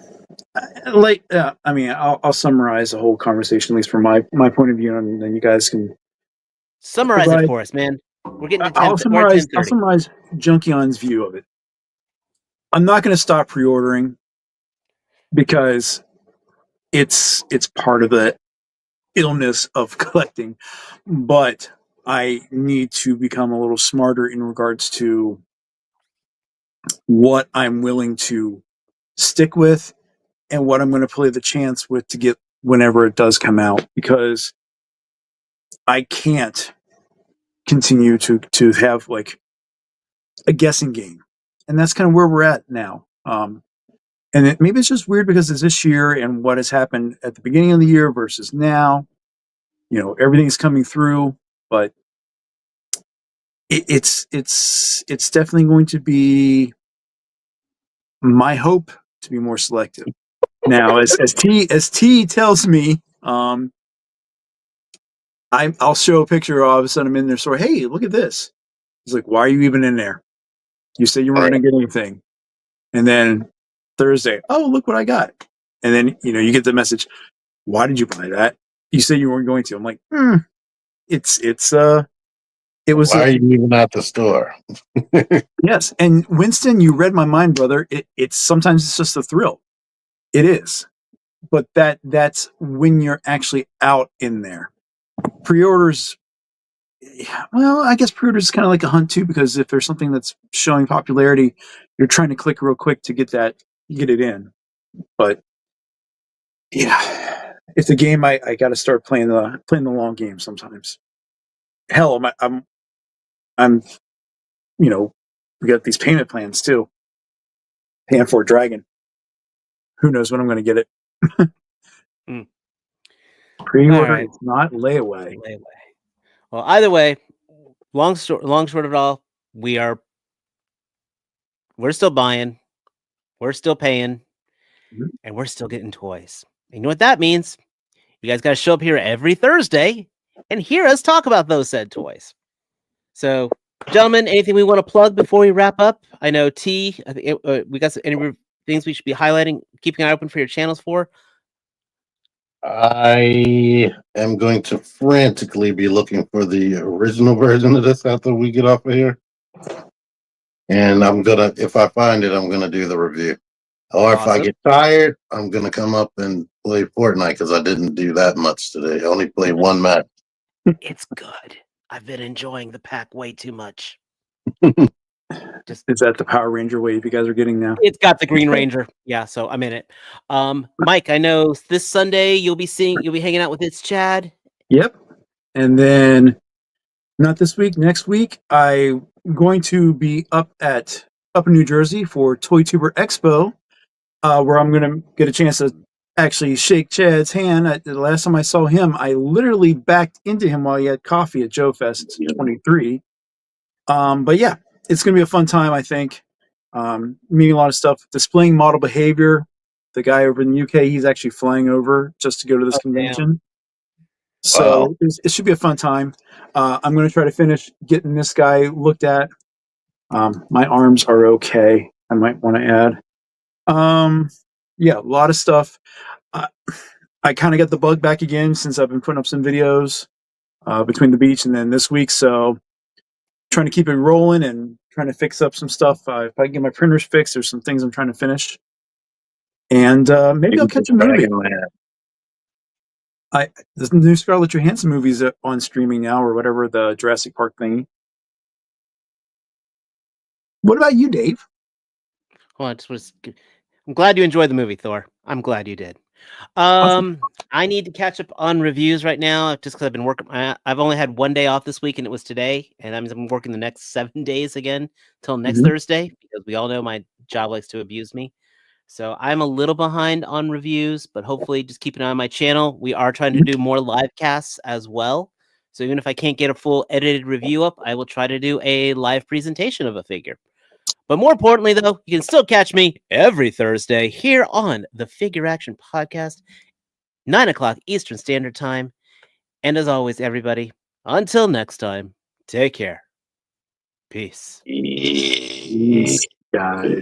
like I mean, I'll summarize the whole conversation at least from my point of view, and then you guys can Summarize it provide. for us, man. We're getting to 10. I'll We're at summarize. 10:30. I'll summarize Junkion's view of it. I'm not going to stop pre-ordering because it's part of the illness of collecting, but I need to become a little smarter in regards to what I'm willing to stick with and what I'm going to play the chance with to get whenever it does come out, because I can't continue to have like a guessing game, and that's kind of where we're at now. And maybe it's just weird because it's this year and what has happened at the beginning of the year versus now. Everything's coming through, but it's definitely going to be my hope to be more selective. Now, as T tells me, I'll show a picture. All of a sudden, I'm in there. So, hey, look at this. He's like, "Why are you even in there? You said you weren't going to get anything." And then Thursday, "Oh, look what I got." And then you get the message, "Why did you buy that? You said you weren't going to." I'm like, it was. Why are you even at the store? Yes, and Winston, you read my mind, brother. It's sometimes it's just a thrill. It is, but that's when you're actually out in there. Pre-orders, well, I guess pre-orders is kind of like a hunt too, because if there's something that's showing popularity, you're trying to click real quick to get it in. But yeah, it's a game I got to start playing the long game sometimes. Hell, I'm we got these payment plans too. Paying for a dragon. Who knows when I'm going to get it? Pre-order right. is not layaway. Well, either way, long short of it all, we're still buying, we're still paying, and we're still getting toys. And you know what that means? You guys got to show up here every Thursday and hear us talk about those said toys. So, gentlemen, anything we want to plug before we wrap up? I know T, I think we got any things we should be highlighting, keeping an eye open for your channels for. I am going to frantically be looking for the original version of this after we get off of here. And if I find it, I'm gonna do the review. Or if I get tired, I'm gonna come up and play Fortnite because I didn't do that much today. I only played one match. It's good. I've been enjoying the pack way too much. Is that the Power Ranger wave you guys are getting now? It's got the Green Ranger. Yeah, so I'm in it. Mike, I know this Sunday you'll be hanging out with It's Chad. Yep. And then not this week, next week, I'm going to be up in New Jersey for Toy Tuber Expo, where I'm going to get a chance to actually shake Chad's hand. The last time I saw him, I literally backed into him while he had coffee at Joe Fest 23. But yeah, it's going to be a fun time, I think. Meeting a lot of stuff, displaying model behavior. The guy over in the UK, he's actually flying over just to go to this convention. Damn. So it should be a fun time. I'm going to try to finish getting this guy looked at. My arms are okay. I might want to add. Yeah, a lot of stuff. I kind of got the bug back again since I've been putting up some videos between the beach and then this week. So trying to keep it rolling and trying to fix up some stuff. If I can get my printers fixed, there's some things I'm trying to finish. And maybe I'll catch a movie. The new Scarlett Johansson movies on streaming now, or whatever, the Jurassic Park thing. What about you, Dave? Well, I'm glad you enjoyed the movie, Thor. I'm glad you did. Awesome. I need to catch up on reviews right now, just because I've been working. I've only had one day off this week, and it was today. And I'm working the next 7 days again till next Thursday, because we all know my job likes to abuse me. So I'm a little behind on reviews, but hopefully just keep an eye on my channel. We are trying to do more live casts as well. So even if I can't get a full edited review up, I will try to do a live presentation of a figure. But more importantly, though, you can still catch me every Thursday here on the FigureAction podcast, 9 o'clock Eastern Standard Time. And as always, everybody, until next time, take care. Peace. Peace, guys.